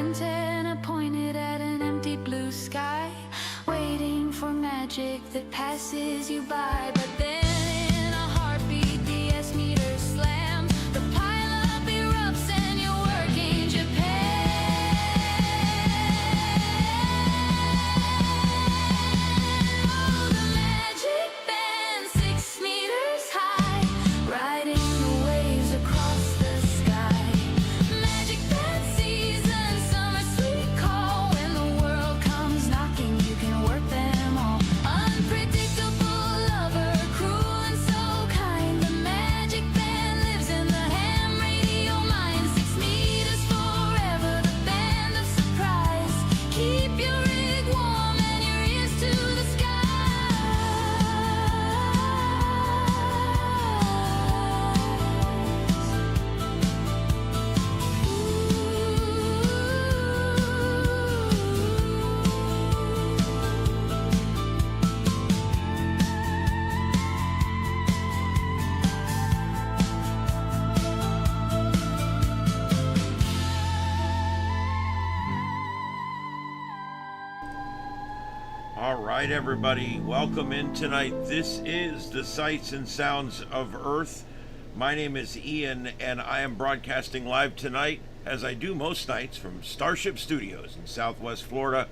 antenna pointed at an empty blue sky, waiting for magic that passes you by. But then in a heartbeat, the S-meter slams, the pileup erupts and you're working Japan. Oh, the magic band, 6 meters high, riding the waves across the sky. Magic band season, summer sweet call. When the world comes knocking, you can work them all. Unpredictable lover, cruel and so kind. The magic band lives in the ham radio mind. 6 meters forever, the band of surprise. Keep your rig warm and your ears to the All right, everybody, welcome in tonight. This is the Sights and Sounds of Earth. My name is Ian, and I am broadcasting live tonight, as I do most nights, from Starship Studios in Southwest Florida.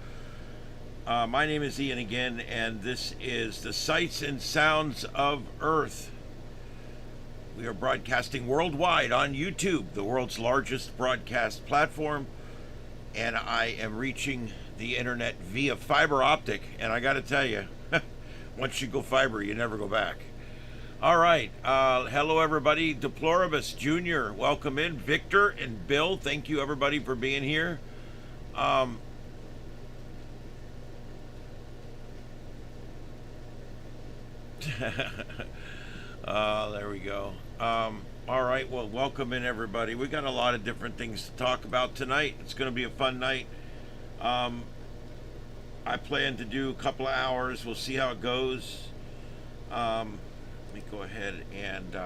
My name is Ian again, and this is the Sights and Sounds of Earth. We are broadcasting worldwide on YouTube, the world's largest broadcast platform, and I am reaching the internet via fiber optic, and I gotta tell you, once you go fiber, you never go back. All right, hello everybody. Deploribus Jr., welcome in. Victor and Bill, thank you everybody for being here. There we go. All right, well, welcome in everybody. We got a lot of different things to talk about tonight. It's going to be a fun night. I plan to do a couple of hours. We'll see how it goes. Let me go ahead and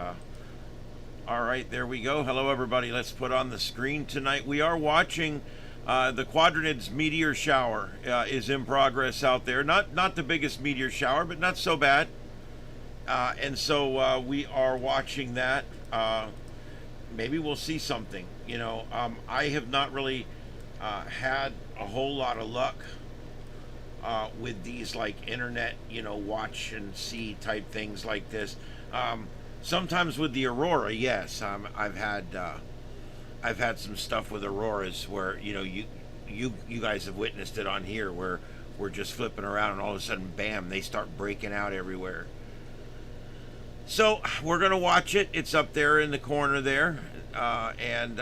all right, there we go. Hello everybody. Let's put on the screen tonight. We are watching the Quadrantid meteor shower is in progress out there. Not the biggest meteor shower, but not so bad. And so we are watching that. Maybe we'll see something. You know, I have not really had a whole lot of luck with these like internet, you know, watch and see type things like this. Sometimes with the aurora, yes, I've had some stuff with auroras where, you know, you guys have witnessed it on here, where we're just flipping around and all of a sudden, bam, they start breaking out everywhere. So we're gonna watch it. It's up there in the corner there, and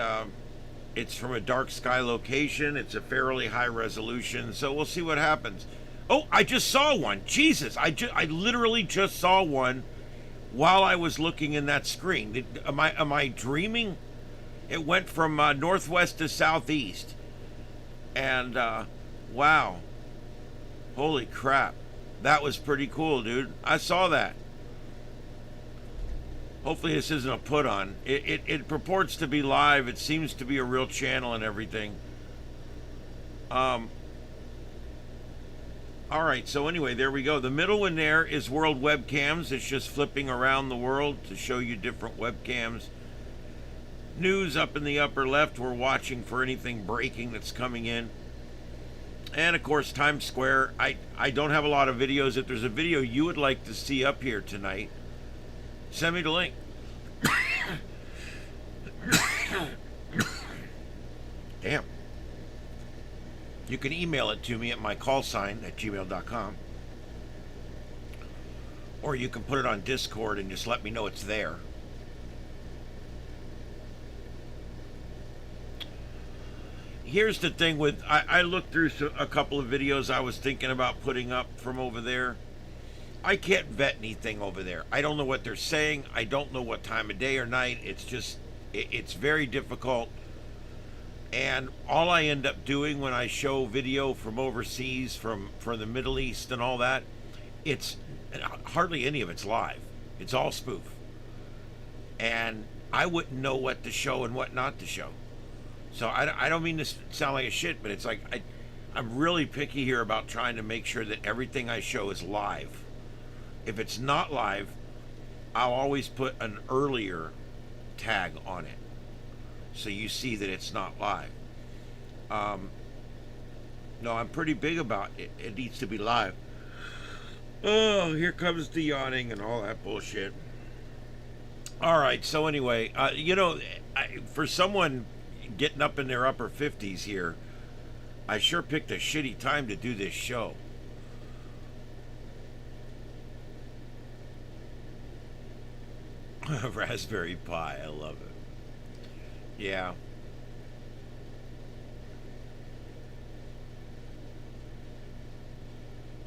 it's from a dark sky location. It's a fairly high resolution, so we'll see what happens. Oh, I just saw one. Jesus, I literally just saw one while I was looking in that screen. Am I dreaming? It went from northwest to southeast, and wow, holy crap, that was pretty cool, dude. I saw that. Hopefully this isn't a put on. It purports to be live. It seems to be a real channel and everything. All right, so anyway, there we go. The middle one there is world webcams. It's just flipping around the world to show you different webcams. News up in the upper left. We're watching for anything breaking that's coming in. And of course, Times Square. I don't have a lot of videos. If there's a video you would like to see up here tonight, send me the link. Damn. You can email it to me at my call sign at gmail.com. Or you can put it on Discord and just let me know it's there. Here's the thing with, I looked through a couple of videos I was thinking about putting up from over there. I can't vet anything over there. I don't know what they're saying. I don't know what time of day or night. It's just, it's very difficult. And all I end up doing when I show video from overseas, from the Middle East and all that, it's hardly any of it's live. It's all spoof. And I wouldn't know what to show and what not to show. So I don't mean to sound like a shit, but it's like I'm really picky here about trying to make sure that everything I show is live. If it's not live, I'll always put an earlier tag on it, so you see that it's not live. No, I'm pretty big about it. It needs to be live. Oh, here comes the yawning and all that bullshit. All right, so anyway, for someone getting up in their upper 50s here, I sure picked a shitty time to do this show. Raspberry Pi, I love it. Yeah.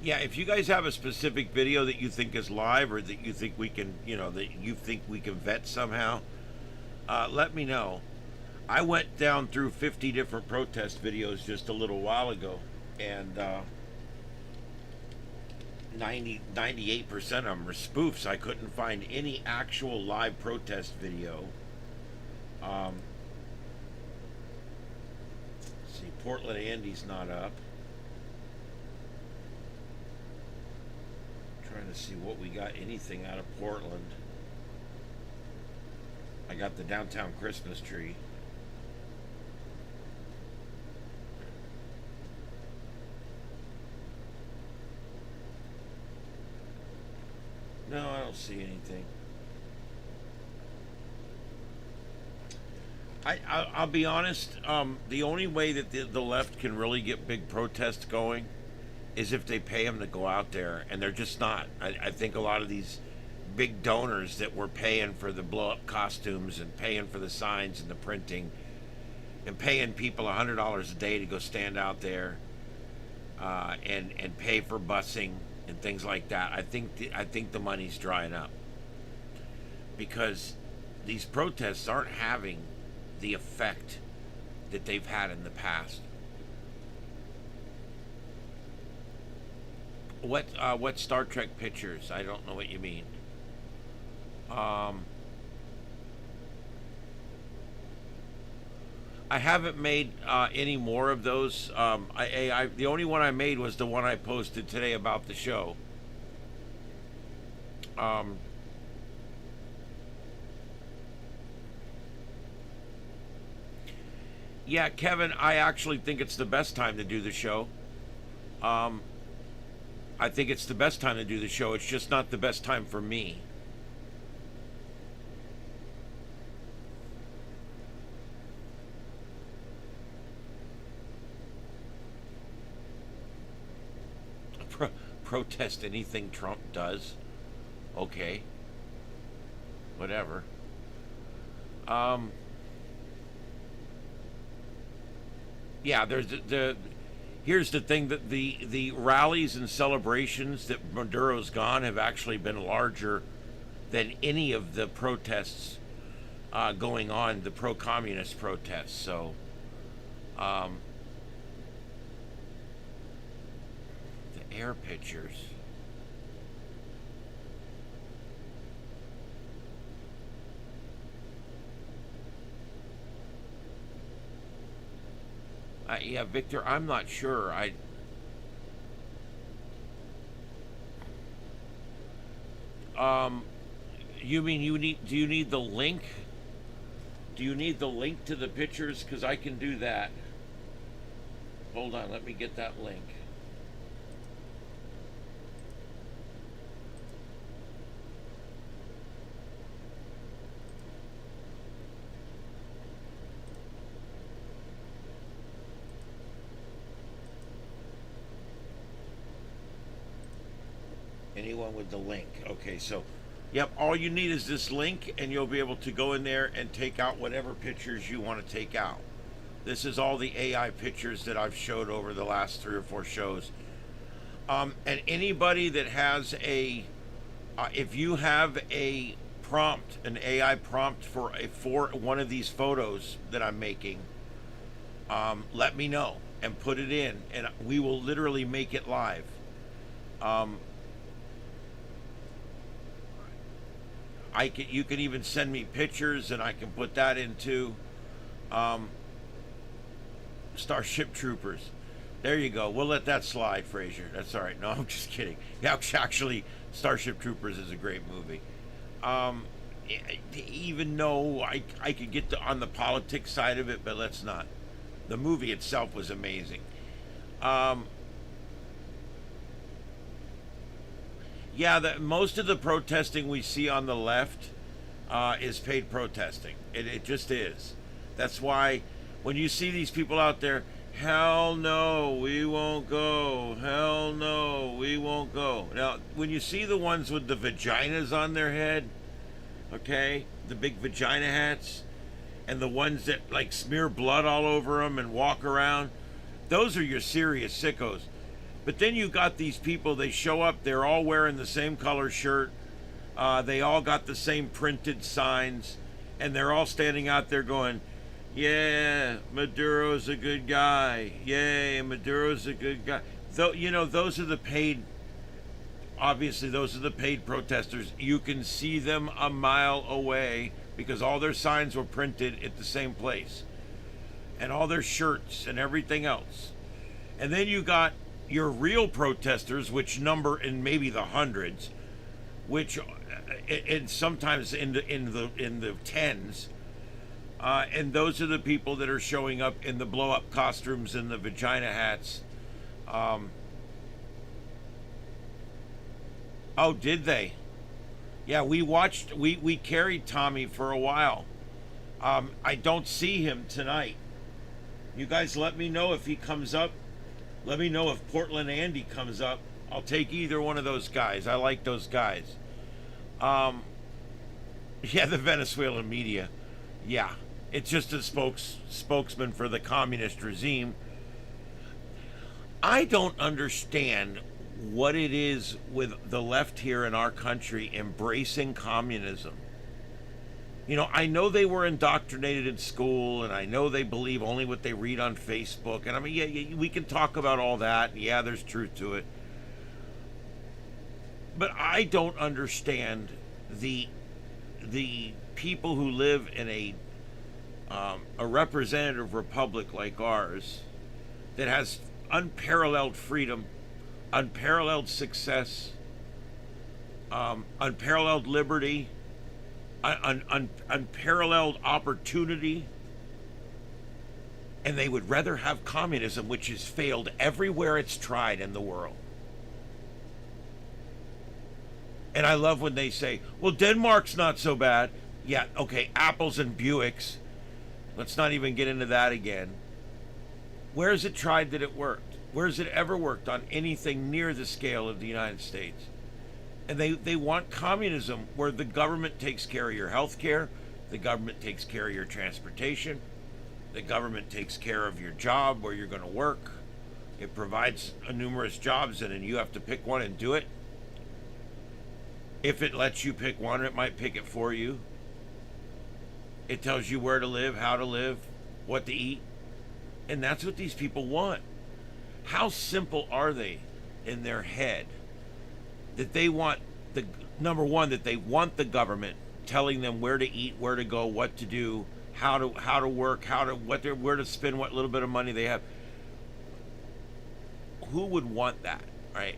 Yeah, if you guys have a specific video that you think is live, or that you think we can, that you think we can vet somehow, let me know. I went down through 50 different protest videos just a little while ago, and 98% of them are spoofs. I couldn't find any actual live protest video. Let's see, Portland Andy's not up. Trying to see what we got, anything out of Portland. I got the downtown Christmas tree. No, I don't see anything. I'll be honest, the only way that the left can really get big protests going is if they pay them to go out there, and they're just not. I think a lot of these big donors that were paying for the blow-up costumes and paying for the signs and the printing and paying people $100 a day to go stand out there and pay for busing and things like that. I think the money's drying up, because these protests aren't having the effect that they've had in the past. What Star Trek pictures? I don't know what you mean. I haven't made any more of those. The only one I made was the one I posted today about the show. Yeah, Kevin, I actually think it's the best time to do the show. I think it's the best time to do the show. It's just not the best time for me. Protest anything Trump does. Okay. Whatever. Yeah, there's here's the thing, that the rallies and celebrations that Maduro's gone have actually been larger than any of the protests going on, the pro-communist protests. So, the air pictures. Yeah, Victor, I'm not sure. You mean do you need the link? Do you need the link to the pictures? Because I can do that. Hold on, let me get that link. Anyone with the link. Okay, so, yep, all you need is this link, and you'll be able to go in there and take out whatever pictures you want to take out. This is all the AI pictures that I've showed over the last 3 or 4 shows. And anybody that has if you have a prompt, an AI prompt for one of these photos that I'm making, let me know and put it in, and we will literally make it live. You can even send me pictures, and I can put that into. Starship Troopers. There you go. We'll let that slide, Frazier. That's all right. No, I'm just kidding. Yeah, actually, Starship Troopers is a great movie. Even though I could get on the politics side of it, but let's not. The movie itself was amazing. Yeah, most of the protesting we see on the left is paid protesting. It just is. That's why when you see these people out there, hell no, we won't go. Hell no, we won't go. Now, when you see the ones with the vaginas on their head, okay, the big vagina hats, and the ones that like smear blood all over them and walk around, those are your serious sickos. But then you got these people, they show up, they're all wearing the same color shirt, they all got the same printed signs, and they're all standing out there going, yeah, Maduro's a good guy. Yay, Maduro's a good guy. Though, you know, those are the paid, obviously those are the paid protesters. You can see them a mile away because all their signs were printed at the same place. And all their shirts and everything else. And then you got your real protesters, which number in maybe the hundreds, which and sometimes in the tens. And those are the people that are showing up in the blow-up costumes and the vagina hats. Oh, did they? Yeah, we carried Tommy for a while. I don't see him tonight. You guys let me know if he comes up. Let me know if Portland Andy comes up. I'll take either one of those guys. I like those guys. Yeah, the Venezuelan media. Yeah. It's just a spokesman for the communist regime. I don't understand what it is with the left here in our country embracing communism. You know, I know they were indoctrinated in school, and I know they believe only what they read on Facebook. And I mean, yeah, we can talk about all that. Yeah, there's truth to it. But I don't understand the people who live in a representative republic like ours that has unparalleled freedom, unparalleled success, unparalleled liberty, unparalleled opportunity, and they would rather have communism, which has failed everywhere it's tried in the world. And I love when they say, well, Denmark's not so bad. Yeah, okay, apples and Buicks. Let's not even get into that again. Where has it tried that it worked? Where has it ever worked on anything near the scale of the United States? And they want communism where the government takes care of your health care, the government takes care of your transportation, the government takes care of your job where you're going to work. It provides numerous jobs, and then you have to pick one and do it. If it lets you pick one, it might pick it for you. It tells you where to live, how to live, what to eat. And that's what these people want. How simple are they in their head that they want number one, that they want the government telling them where to eat, where to go, what to do, how to work, where to spend what little bit of money they have. Who would want that, right?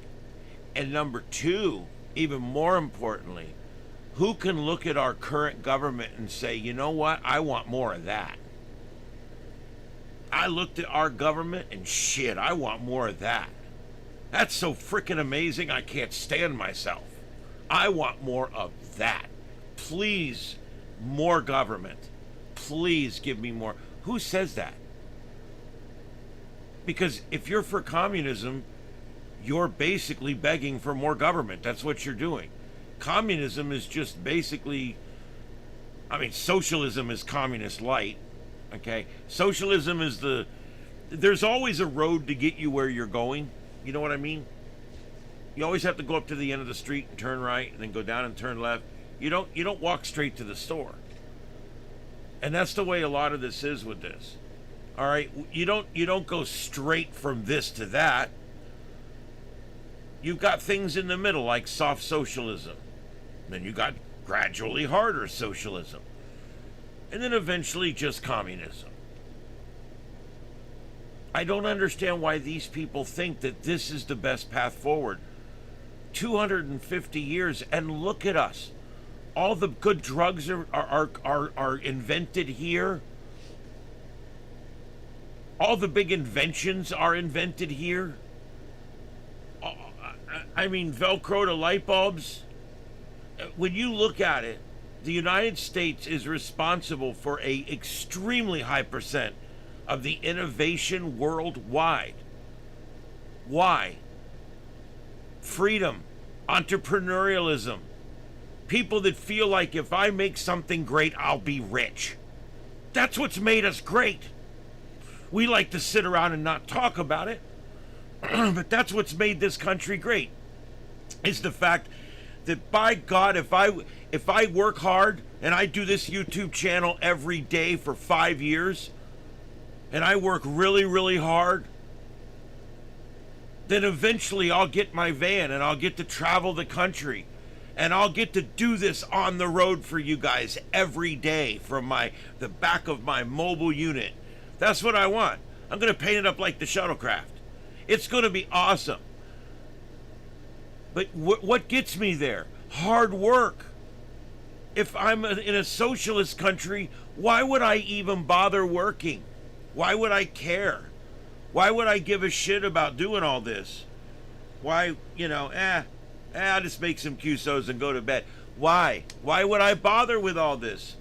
And number two, even more importantly, who can look at our current government and say, you know what, I want more of that. I looked at our government and shit, I want more of that. That's so freaking amazing, I can't stand myself. I want more of that. Please, more government. Please give me more. Who says that? Because if you're for communism, you're basically begging for more government. That's what you're doing. Communism is just basically, I mean, socialism is communist light. Okay? Socialism is there's always a road to get you where you're going. You know what I mean? You always have to go up to the end of the street and turn right and then go down and turn left. You don't walk straight to the store. And that's the way a lot of this is with this. All right? You don't go straight from this to that. You've got things in the middle like soft socialism. Then you got gradually harder socialism. And then eventually just communism. I don't understand why these people think that this is the best path forward. 250 years, and look at us. All the good drugs are invented here. All the big inventions are invented here. I mean, Velcro to light bulbs. When you look at it, the United States is responsible for a extremely high percent of the innovation worldwide. Why? Freedom, entrepreneurialism, people that feel like if I make something great, I'll be rich. That's what's made us great. We like to sit around and not talk about it, but that's what's made this country great, is the fact that, by God, if I work hard and I do this YouTube channel every day for 5 years, and I work really, really hard, then eventually I'll get my van and I'll get to travel the country, and I'll get to do this on the road for you guys every day from the back of my mobile unit. That's what I want. I'm going to paint it up like the shuttlecraft. It's going to be awesome. But what gets me there? Hard work. If I'm in a socialist country, why would I even bother working? Why would I care? Why would I give a shit about doing all this? Why, I'll just make some QSOs and go to bed. Why? Why would I bother with all this?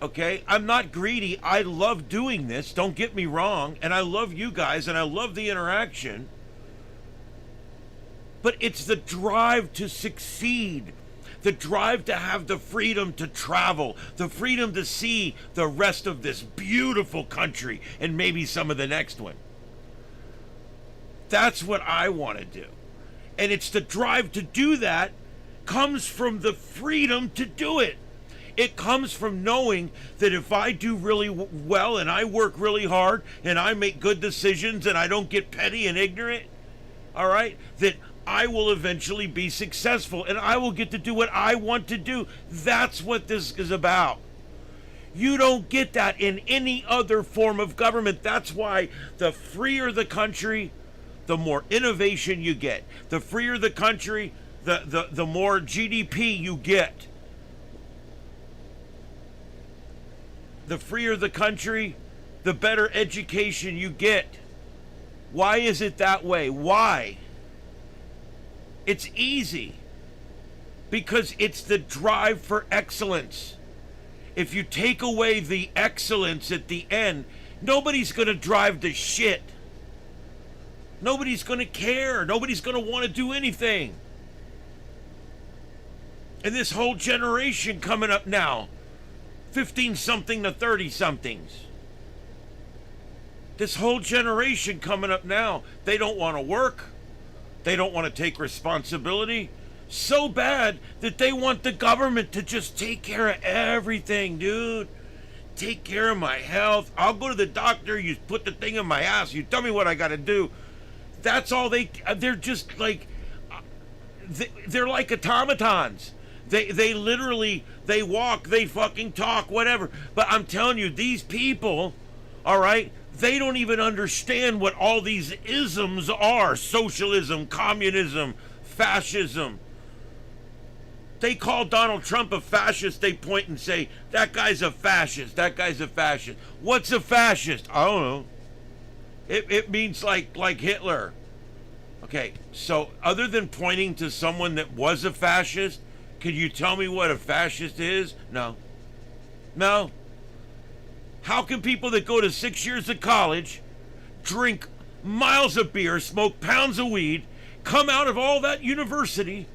Okay, I'm not greedy. I love doing this, don't get me wrong, and I love you guys, and I love the interaction. But it's the drive to succeed, the drive to have the freedom to travel, the freedom to see the rest of this beautiful country, and maybe some of the next one. That's what I want to do. And it's the drive to do that comes from the freedom to do it. It comes from knowing that if I do really well and I work really hard and I make good decisions and I don't get petty and ignorant, all right, that I will eventually be successful and I will get to do what I want to do. That's what this is about. You don't get that in any other form of government. That's why the freer the country, the more innovation you get. The freer the country, the more GDP you get. The freer the country, the better education you get. Why is it that way? Why? It's easy. Because it's the drive for excellence. If you take away the excellence at the end, nobody's going to drive the shit. Nobody's going to care. Nobody's going to want to do anything. And this whole generation coming up now, 15-something to 30-somethings. This whole generation coming up now, they don't want to work. They don't want to take responsibility. So bad that they want the government to just take care of everything, dude. Take care of my health. I'll go to the doctor. You put the thing in my ass. You tell me what I got to do. That's all they're just like, they're like automatons. They literally, they walk, they fucking talk, whatever. But I'm telling you, these people, all right, they don't even understand what all these isms are. Socialism, communism, fascism. They call Donald Trump a fascist. They point and say, that guy's a fascist. That guy's a fascist. What's a fascist? I don't know. It means like Hitler. Okay, so other than pointing to someone that was a fascist, could you tell me what a fascist is? No. No. How can people that go to 6 years of college, drink miles of beer, smoke pounds of weed, come out of all that university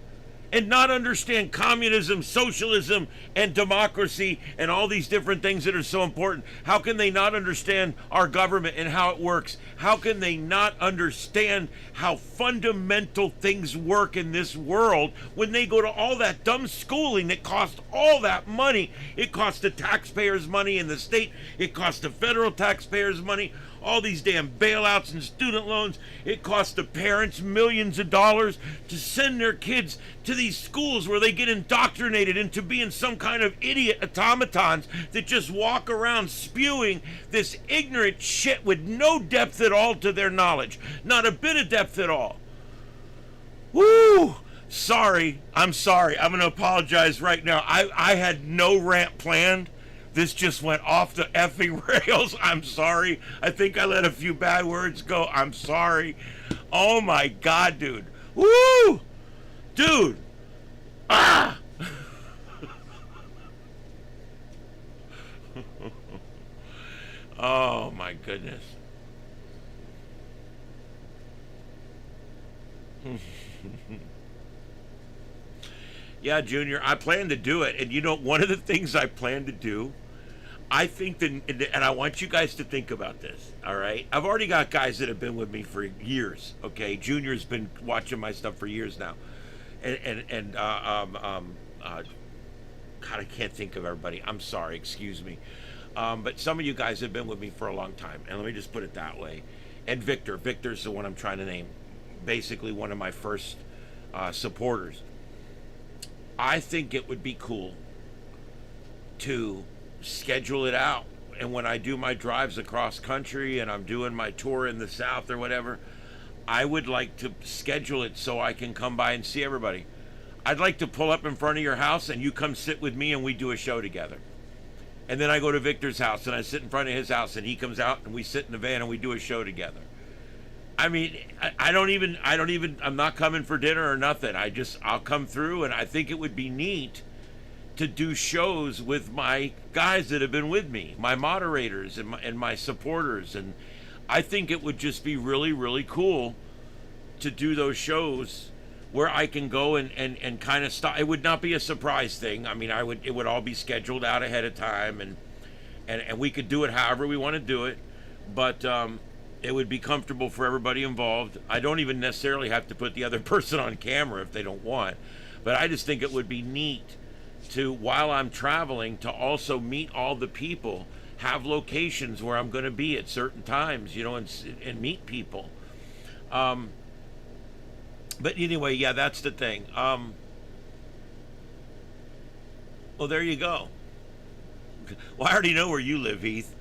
and not understand communism, socialism, and democracy and all these different things that are so important? How can they not understand our government and how it works? How can they not understand how fundamental things work in this world when they go to all that dumb schooling that costs all that money? It costs the taxpayers money in the state. It costs the federal taxpayers money. all these damn bailouts and student loans. It costs the parents millions of dollars to send their kids to these schools where they get indoctrinated into being some kind of idiot automatons that just walk around spewing this ignorant shit with no depth at all to their knowledge. Not a bit of depth at all. Woo! Sorry. I'm sorry. I'm going to apologize right now. I had no rant planned. This just went off the effing rails. I'm sorry. I think I let a few bad words go. I'm sorry. Oh my God, dude. Woo! Dude. Ah! Oh my goodness. Yeah, Junior, I plan to do it. And you know, one of the things I plan to do, I think that, and I want you guys to think about this, all right? I've already got guys that have been with me for years, okay? Junior's been watching my stuff for years now. God, I can't think of everybody. I'm sorry, excuse me. But some of you guys have been with me for a long time, and let me just put it that way. And Victor's the one I'm trying to name, basically one of my first supporters. I think it would be cool to schedule it out. And when I do my drives across country and I'm doing my tour in the South or whatever, I would like to schedule it so I can come by and see everybody. I'd like to pull up in front of your house and you come sit with me and we do a show together. And then I go to Victor's house and I sit in front of his house and he comes out and we sit in the van and we do a show together. I mean, I'm not coming for dinner or nothing. I'll come through, and I think it would be neat to do shows with my guys that have been with me, my moderators and my supporters. And I think it would just be really, really cool to do those shows where I can go and kind of stop. It would not be a surprise thing. I mean, it would all be scheduled out ahead of time, and we could do it however we want to do it. But, it would be comfortable for everybody involved. I don't even necessarily have to put the other person on camera if they don't want. But I just think it would be neat to, while I'm traveling, to also meet all the people, have locations where I'm going to be at certain times, you know, and meet people. But anyway, yeah, that's the thing. Well, there you go. Well, I already know where you live, Heath.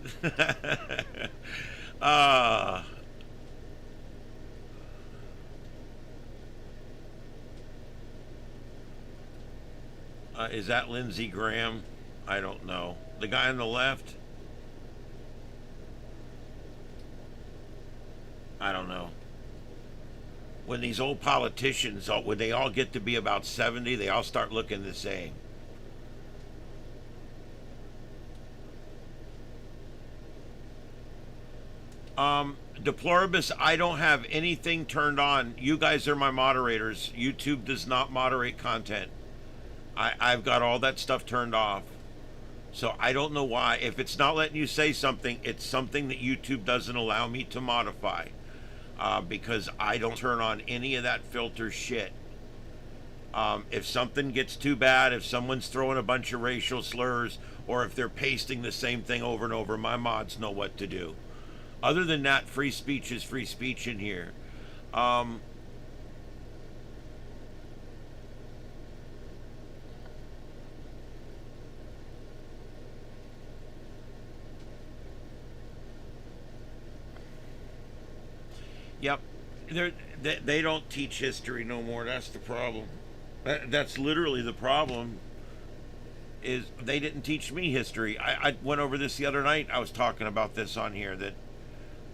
Is that Lindsey Graham? I don't know. The guy on the left? I don't know. When these old politicians, when they all get to be about 70, they all start looking the same. Deploribus, I don't have anything turned on. You guys are my moderators. YouTube does not moderate content. I've got all that stuff turned off. So I don't know why. If it's not letting you say something, it's something that YouTube doesn't allow me to modify. Because I don't turn on any of that filter shit. If something gets too bad, if someone's throwing a bunch of racial slurs, or if they're pasting the same thing over and over, my mods know what to do. Other than that, free speech is free speech in here. Yep. They don't teach history no more. That's the problem. That's literally the problem. Is they didn't teach me history. I went over this the other night. I was talking about this on here, that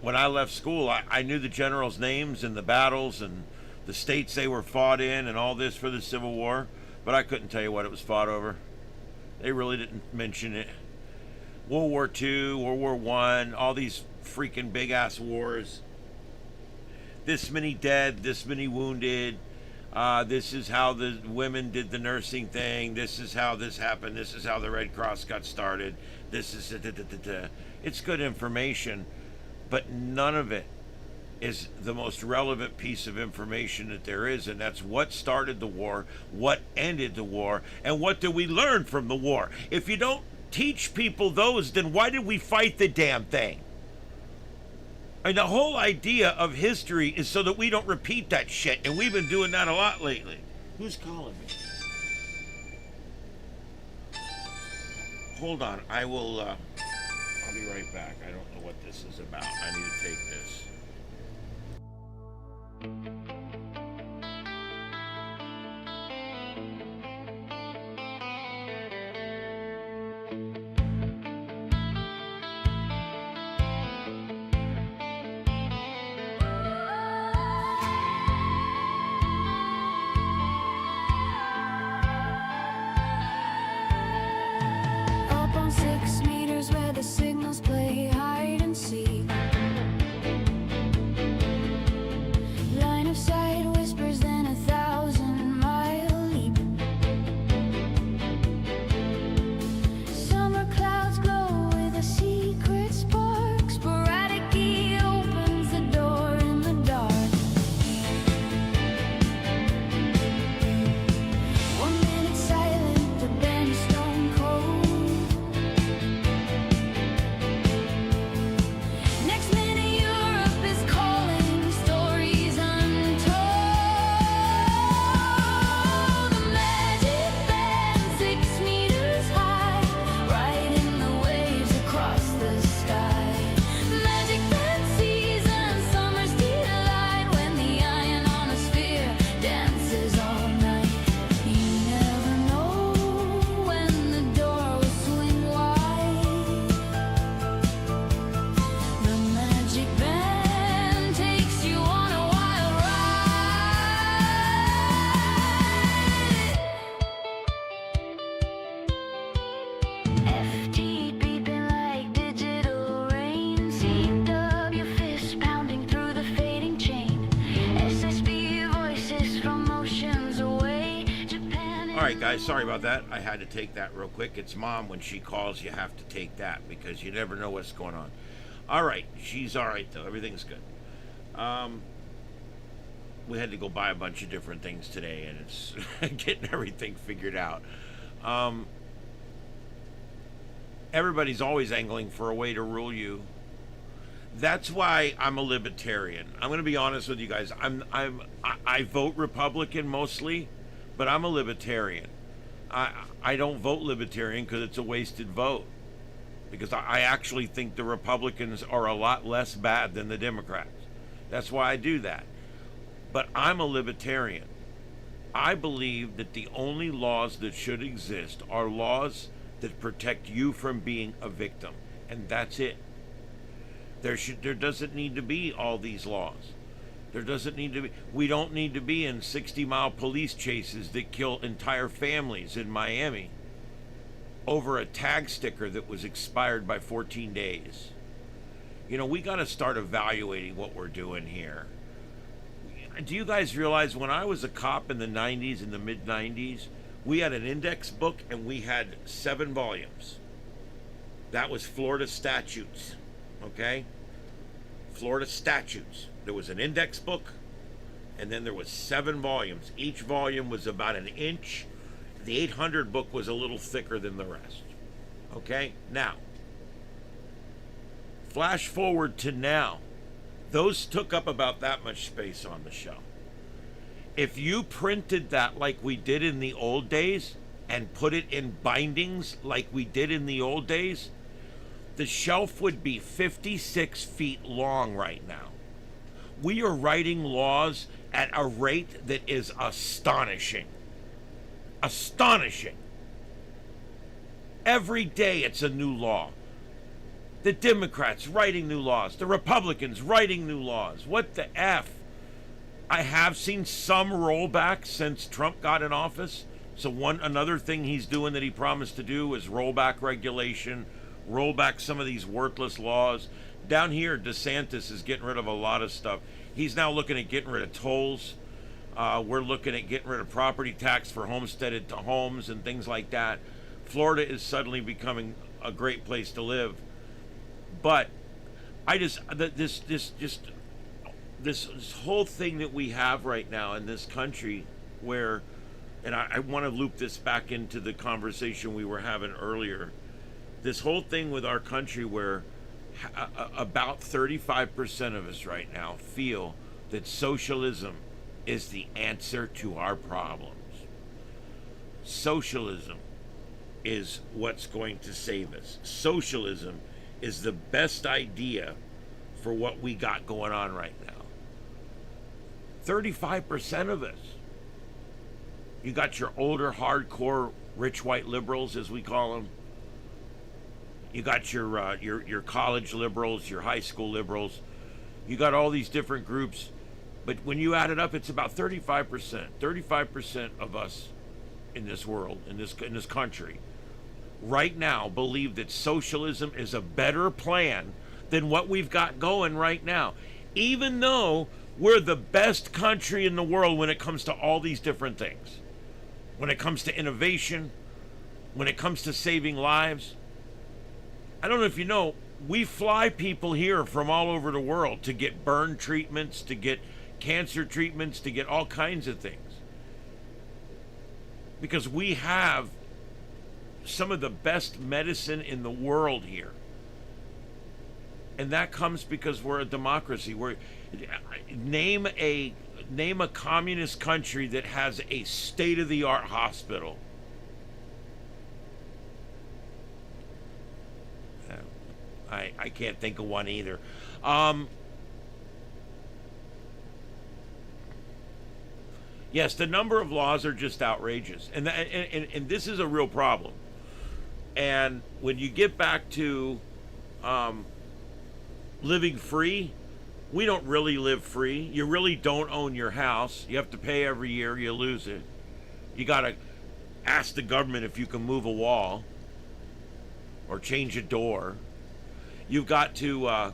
when I left school, I knew the generals' names and the battles and the states they were fought in and all this for the Civil War, but I couldn't tell you what it was fought over. They really didn't mention it. World War II, World War I, all these freaking big-ass wars. This many dead, this many wounded. This is how the women did the nursing thing. This is how this happened. This is how the Red Cross got started. This is... It's good information, but none of it is the most relevant piece of information that there is, and that's what started the war, what ended the war, and what did we learn from the war. If you don't teach people those, then why did we fight the damn thing? And the whole idea of history is so that we don't repeat that shit, and we've been doing that a lot lately. Who's calling me? Hold on, I'll be right back. I don't know what this is about. I need to take this. Up on 6 meters where the signals play hide and seek. Line of sight whispers then 1,000-mile leap. Summer clouds glow with a secret spark. Sporadic key opens the door in the dark. 1 minute silent, but then stone cold. Next minute Europe is calling, stories untold. The magic band 6 meters high, riding the waves across the sky. Magic band season, summer's delight, when the iron ionosphere dances all night. You never know when the door will swing wide. The magic band takes you on a wild ride. FT beeping like digital rain. CW fist pounding through the fading chain. SSB voices from oceans away. Japan. All right, guys, sorry about that. I had to take that real quick. It's Mom. When she calls, you have to take that because you never know what's going on. All right, she's all right, though. Everything's good. We had to go buy a bunch of different things today, and it's getting everything figured out. Everybody's always angling for a way to rule you. That's why I'm a libertarian. I'm going to be honest with you guys. I vote Republican mostly, but I'm a libertarian. I don't vote libertarian because it's a wasted vote. Because I actually think the Republicans are a lot less bad than the Democrats. That's why I do that. But I'm a libertarian. I believe that the only laws that should exist are laws that protect you from being a victim. And that's it. There doesn't need to be all these laws. There doesn't need to be. We don't need to be in 60-mile police chases that kill entire families in Miami over a tag sticker that was expired by 14 days. You know, we got to start evaluating what we're doing here. Do you guys realize when I was a cop in the 90s, in the mid-90s, we had an index book and we had 7 volumes. That was Florida statutes, okay? Florida statutes. There was an index book, and then there was 7 volumes. Each volume was about an inch. The 800 book was a little thicker than the rest. Okay? Now, flash forward to now. Those took up about that much space on the shelf. If you printed that like we did in the old days and put it in bindings like we did in the old days, the shelf would be 56 feet long right now. We are writing laws at a rate that is astonishing. Astonishing. Every day it's a new law. The Democrats writing new laws. The Republicans writing new laws. What the F? I have seen some rollback since Trump got in office. So another thing he's doing that he promised to do is roll back regulation, roll back some of these worthless laws. Down here, DeSantis is getting rid of a lot of stuff. He's now looking at getting rid of tolls. We're looking at getting rid of property tax for homesteaded homes and things like that. Florida is suddenly becoming a great place to live. But I just this whole thing that we have right now in this country where, and I want to loop this back into the conversation we were having earlier, this whole thing with our country where about 35% of us right now feel that socialism is the answer to our problems. Socialism is what's going to save us. Socialism is the best idea for what we got going on right now. 35% of us. You got your older, hardcore, rich white liberals, as we call them. You got your college liberals, your high school liberals. You got all these different groups, but when you add it up, it's about 35%. 35% of us in this world, in this country, right now, believe that socialism is a better plan than what we've got going right now, even though we're the best country in the world when it comes to all these different things. When it comes to innovation, when it comes to saving lives. I don't know if you know, we fly people here from all over the world to get burn treatments, to get cancer treatments, to get all kinds of things. Because we have some of the best medicine in the world here. And that comes because we're a democracy. Name a communist country that has a state-of-the-art hospital. I can't think of one either. Yes, the number of laws are just outrageous, and this is a real problem. And when you get back to living free, we don't really live free. You really don't own your house. You have to pay every year. You lose it. You got to ask the government if you can move a wall or change a door. You've got to,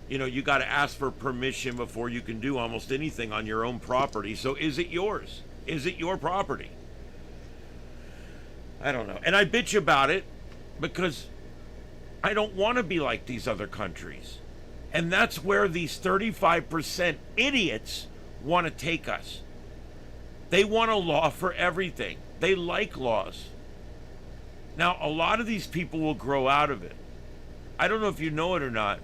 you got to ask for permission before you can do almost anything on your own property. So is it yours? Is it your property? I don't know. And I bitch about it because I don't want to be like these other countries. And that's where these 35% idiots want to take us. They want a law for everything. They like laws. Now, a lot of these people will grow out of it. I don't know if you know it or not.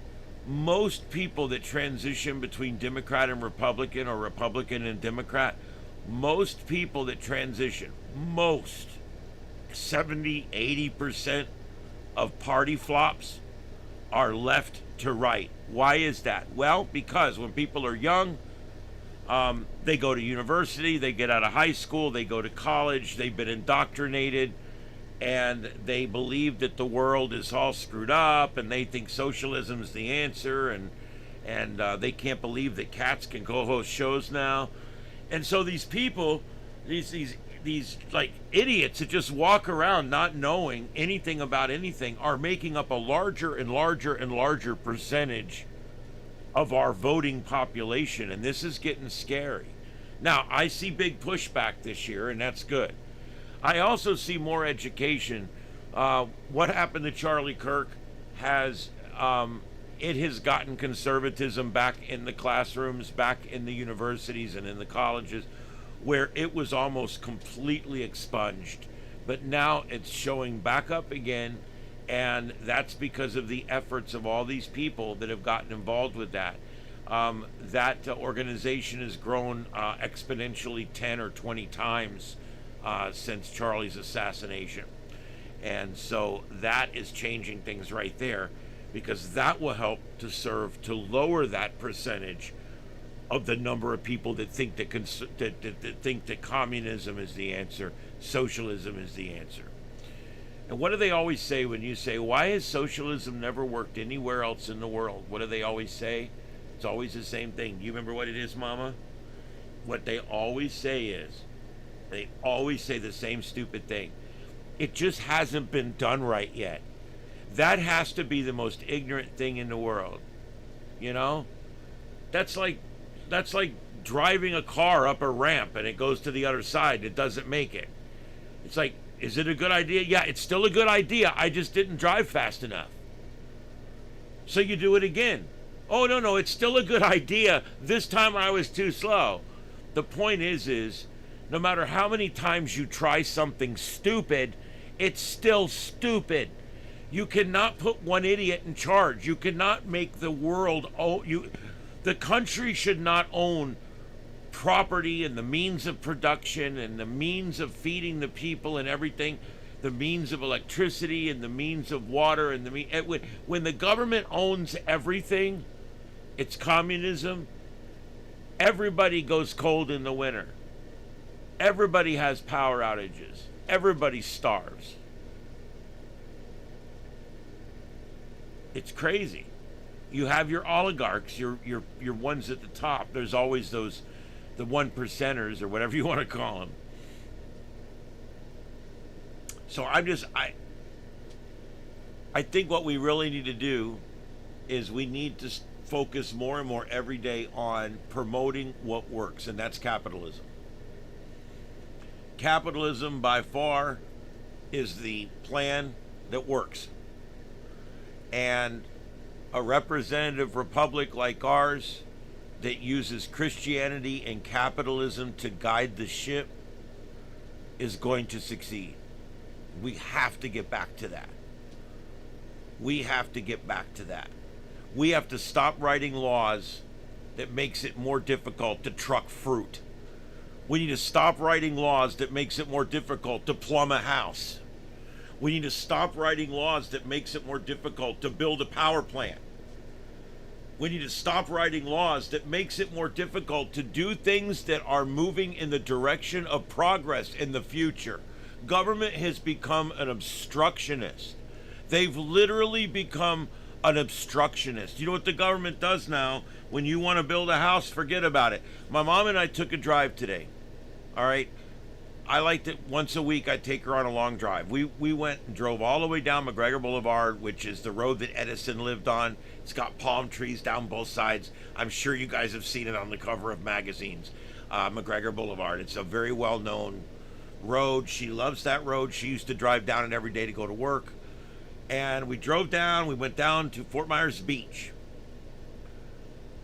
Most people that transition between Democrat and Republican or Republican and Democrat, most people that transition, 70, 80% of party flops are left to right. Why is that? Well, because when people are young, they go to university, they get out of high school, they go to college, they've been indoctrinated, and they believe that the world is all screwed up, and they think socialism is the answer, and they can't believe that cats can co-host shows now. And so these people, these like idiots that just walk around not knowing anything about anything, are making up a larger and larger and larger percentage of our voting population, and this is getting scary. Now, I see big pushback this year, and that's good. I also see more education. What happened to Charlie Kirk has gotten conservatism back in the classrooms, back in the universities and in the colleges, where it was almost completely expunged. But now it's showing back up again, and that's because of the efforts of all these people that have gotten involved with that. That organization has grown exponentially 10 or 20 times since Charlie's assassination. And so that is changing things right there, because that will help to serve to lower that percentage of the number of people that think that think that communism is the answer, socialism is the answer. And what do they always say when you say, why has socialism never worked anywhere else in the world? What do they always say? It's always the same thing. Do you remember what it is, Mama? What they always say is, they always say the same stupid thing. It just hasn't been done right yet. That has to be the most ignorant thing in the world. You know? That's like driving a car up a ramp and it goes to the other side. It doesn't make it. It's like, is it a good idea? Yeah, it's still a good idea. I just didn't drive fast enough. So you do it again. Oh, no, it's still a good idea. This time I was too slow. The point is no matter how many times you try something stupid, it's still stupid. You cannot put one idiot in charge. You cannot make the world the country should not own property and the means of production and the means of feeding the people and everything, the means of electricity and the means of water and when the government owns everything, it's communism. Everybody goes cold in the winter. Everybody has power outages. Everybody starves. It's crazy. You have your oligarchs, your ones at the top. There's always the 1%ers or whatever you want to call them. So I think what we really need to do is we need to focus more and more every day on promoting what works, and that's capitalism. Capitalism by far is the plan that works. And a representative republic like ours that uses Christianity and capitalism to guide the ship is going to succeed. We have to get back to that. We have to get back to that. We have to stop writing laws that makes it more difficult to truck fruit. We need to stop writing laws that makes it more difficult to plumb a house. We need to stop writing laws that makes it more difficult to build a power plant. We need to stop writing laws that makes it more difficult to do things that are moving in the direction of progress in the future. Government has become an obstructionist. They've literally become an obstructionist. You know what the government does now? When you want to build a house, forget about it. My mom and I took a drive today. All right. I liked it once a week. I'd take her on a long drive. We went and drove all the way down McGregor Boulevard, which is the road that Edison lived on. It's got palm trees down both sides. I'm sure you guys have seen it on the cover of magazines. McGregor Boulevard. It's a very well-known road. She loves that road. She used to drive down it every day to go to work. And we drove down. We went down to Fort Myers Beach.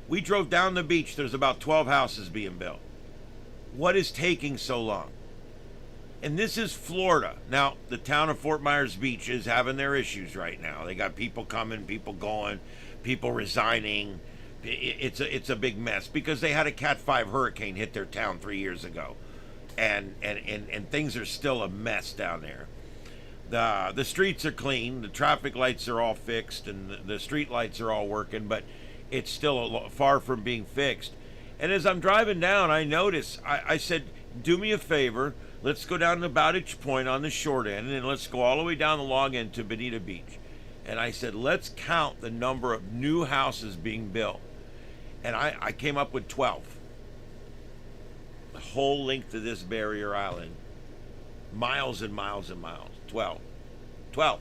We drove down the beach. There's about 12 houses being built. What is taking so long? And this is Florida. Now, the town of Fort Myers Beach is having their issues right now. They got people coming, people going, people resigning. It's a big mess because they had a Cat 5 hurricane hit their town 3 years ago. And things are still a mess down there. The streets are clean. The traffic lights are all fixed and the street lights are all working, but it's still far from being fixed. And as I'm driving down, I notice, I said, do me a favor. Let's go down to Bowditch Point on the short end, and let's go all the way down the long end to Bonita Beach. And I said, let's count the number of new houses being built. And I came up with 12. The whole length of this barrier island. Miles and miles and miles. 12. 12.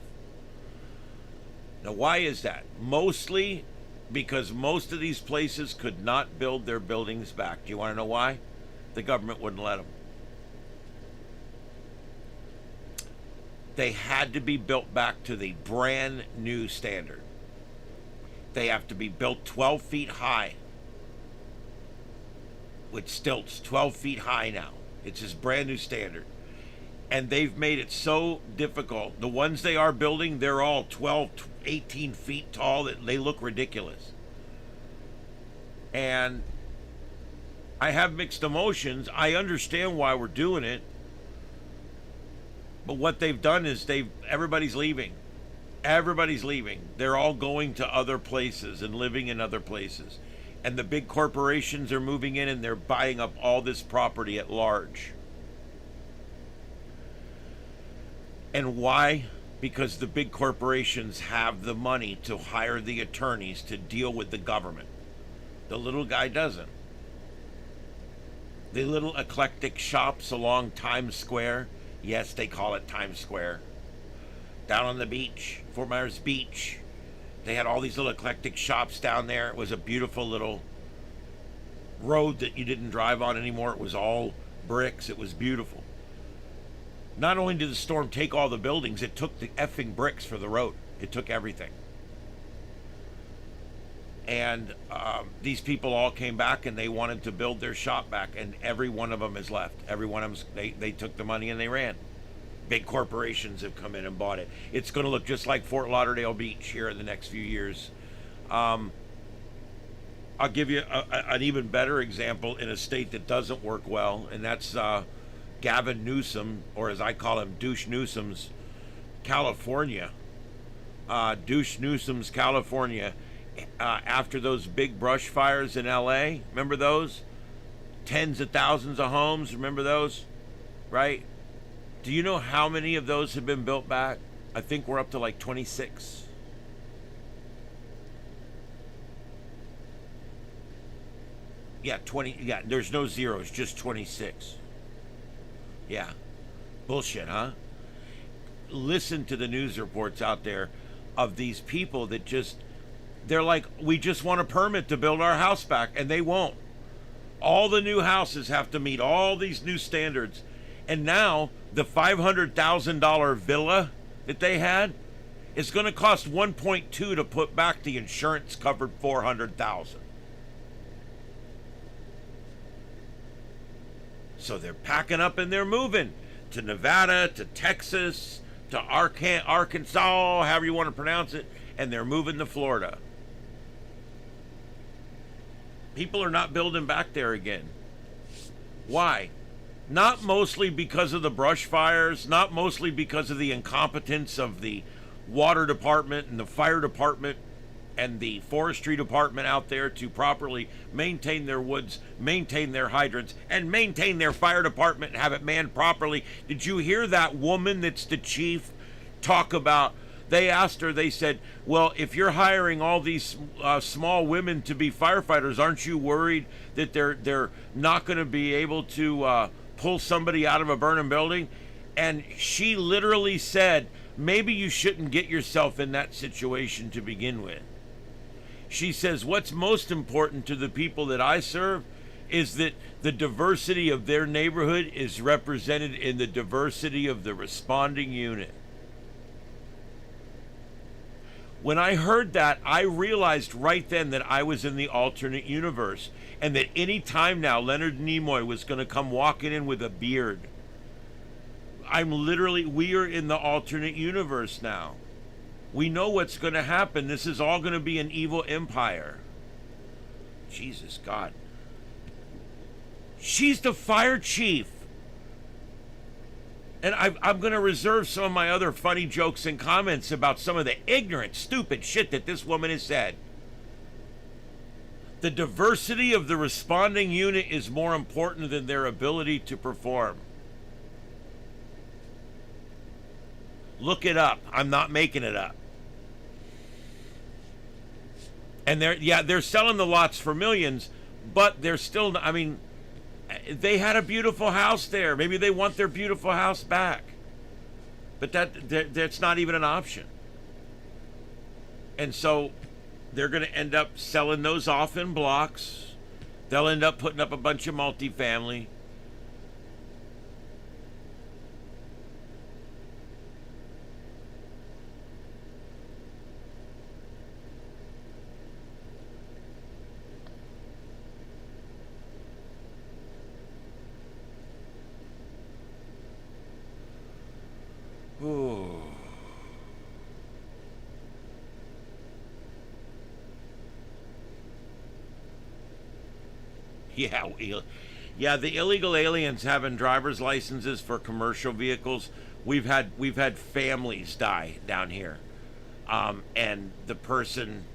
Now, why is that? Mostly because most of these places could not build their buildings back. Do you want to know why? The government wouldn't let them. They had to be built back to the brand new standard. They have to be built 12 feet high with stilts, 12 feet high now. It's this brand new standard. And they've made it so difficult. The ones they are building, they're all 12, 18 feet tall. They look ridiculous. And I have mixed emotions. I understand why we're doing it. But what they've done is everybody's leaving. Everybody's leaving. They're all going to other places and living in other places. And the big corporations are moving in and they're buying up all this property at large. And why? Because the big corporations have the money to hire the attorneys to deal with the government. The little guy doesn't. The little eclectic shops along Times Square, yes, they call it Times Square. Down on the beach, Fort Myers Beach, they had all these little eclectic shops down there. It was a beautiful little road that you didn't drive on anymore. It was all bricks. It was beautiful. Not only did the storm take all the buildings, it took the effing bricks for the road. It took everything. And these people all came back and they wanted to build their shop back, and every one of them is left. Every one of them, they took the money and they ran. Big corporations have come in and bought it. It's going to look just like Fort Lauderdale Beach here in the next few years. I'll give you an even better example in a state that doesn't work well, and that's Gavin Newsom, or as I call him, Douche Newsom's California. Douche Newsom's California. After those big brush fires in LA, remember those? Tens of thousands of homes, remember those? Right? Do you know how many of those have been built back? I think we're up to like 26. Yeah, 20. Yeah, there's no zeros, just 26. Yeah. Bullshit, huh? Listen to the news reports out there of these people that just, they're like, we just want a permit to build our house back, and they won't. All the new houses have to meet all these new standards. And now the $500,000 villa that they had is going to cost 1.2 to put back. The insurance covered 400,000. So they're packing up and they're moving to Nevada, to Texas, to Arkansas, however you want to pronounce it, and they're moving to Florida. People are not building back there again. Why? Not mostly because of the brush fires, not mostly because of the incompetence of the water department and the fire department and the forestry department out there to properly maintain their woods, maintain their hydrants, and maintain their fire department and have it manned properly. Did you hear that woman that's the chief talk about? They asked her, they said, well, if you're hiring all these small women to be firefighters, aren't you worried that they're not going to be able to pull somebody out of a burning building? And she literally said, maybe you shouldn't get yourself in that situation to begin with. She says, what's most important to the people that I serve is that the diversity of their neighborhood is represented in the diversity of the responding unit. When I heard that, I realized right then that I was in the alternate universe, and that any time now Leonard Nimoy was going to come walking in with a beard. We are in the alternate universe now. We know what's going to happen. This is all going to be an evil empire. Jesus God. She's the fire chief. And I'm going to reserve some of my other funny jokes and comments about some of the ignorant, stupid shit that this woman has said. The diversity of the responding unit is more important than their ability to perform. Look it up. I'm not making it up. And they're selling the lots for millions, but they're still, I mean, they had a beautiful house there. Maybe they want their beautiful house back. But that's not even an option. And so they're going to end up selling those off in blocks. They'll end up putting up a bunch of multifamily. Ooh. Yeah, the illegal aliens having driver's licenses for commercial vehicles. We've had families die down here, and the person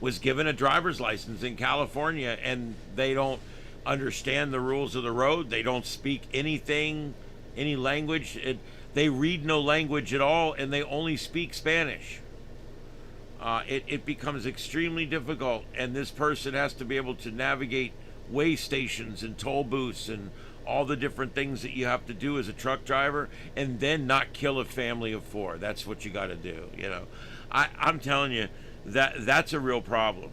was given a driver's license in California, and they don't understand the rules of the road. They don't speak any language. They read no language at all, and they only speak Spanish. It becomes extremely difficult, and this person has to be able to navigate way stations and toll booths and all the different things that you have to do as a truck driver, and then not kill a family of 4. That's what you got to do. You know, I'm telling you that's a real problem.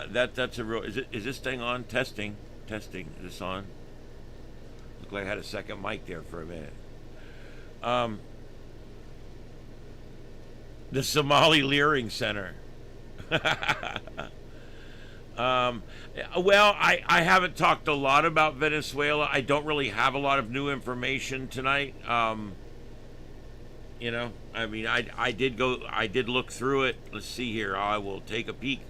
That's a real. Is this thing on? Testing. Is this on? Looked like I had a second mic there for a minute. The Somali Leering Center. Well, I haven't talked a lot about Venezuela. I don't really have a lot of new information tonight. You know, I mean, I did look through it. Let's see here. I will take a peek.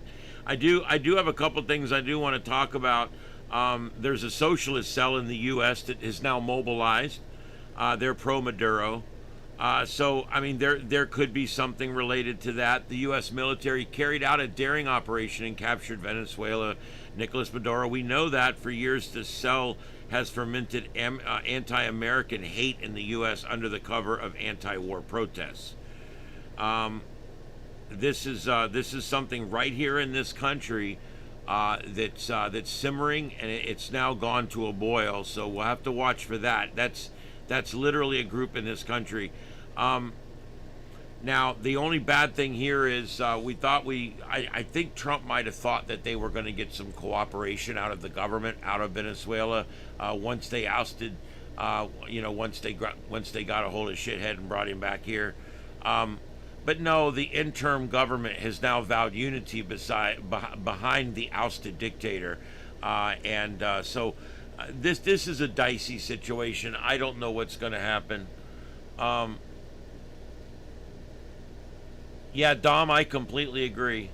I do have a couple things I do want to talk about. There's a socialist cell in the U.S. that is now mobilized. They're pro Maduro. So, I mean, there could be something related to that. The U.S. military carried out a daring operation and captured Venezuela. Nicolas Maduro. We know that for years this cell has fermented anti-American hate in the U.S. under the cover of anti-war protests. This is something right here in this country that's simmering, and it's now gone to a boil. So we'll have to watch for that. That's literally a group in this country. Now, the only bad thing here is I think Trump might have thought that they were going to get some cooperation out of the government, out of Venezuela, once they ousted, once they got a hold of shithead and brought him back here. But no, the interim government has now vowed unity behind the ousted dictator, so this is a dicey situation. I don't know what's going to happen. Yeah, Dom, I completely agree.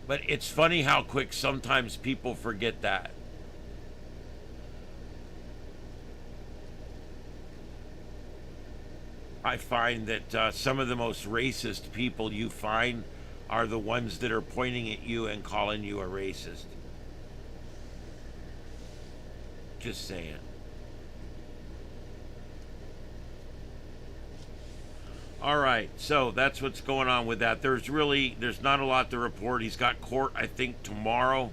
But it's funny how quick sometimes people forget that. I find that some of the most racist people you find are the ones that are pointing at you and calling you a racist. Just saying. All right, so that's what's going on with that. There's not a lot to report. He's got court, I think, tomorrow.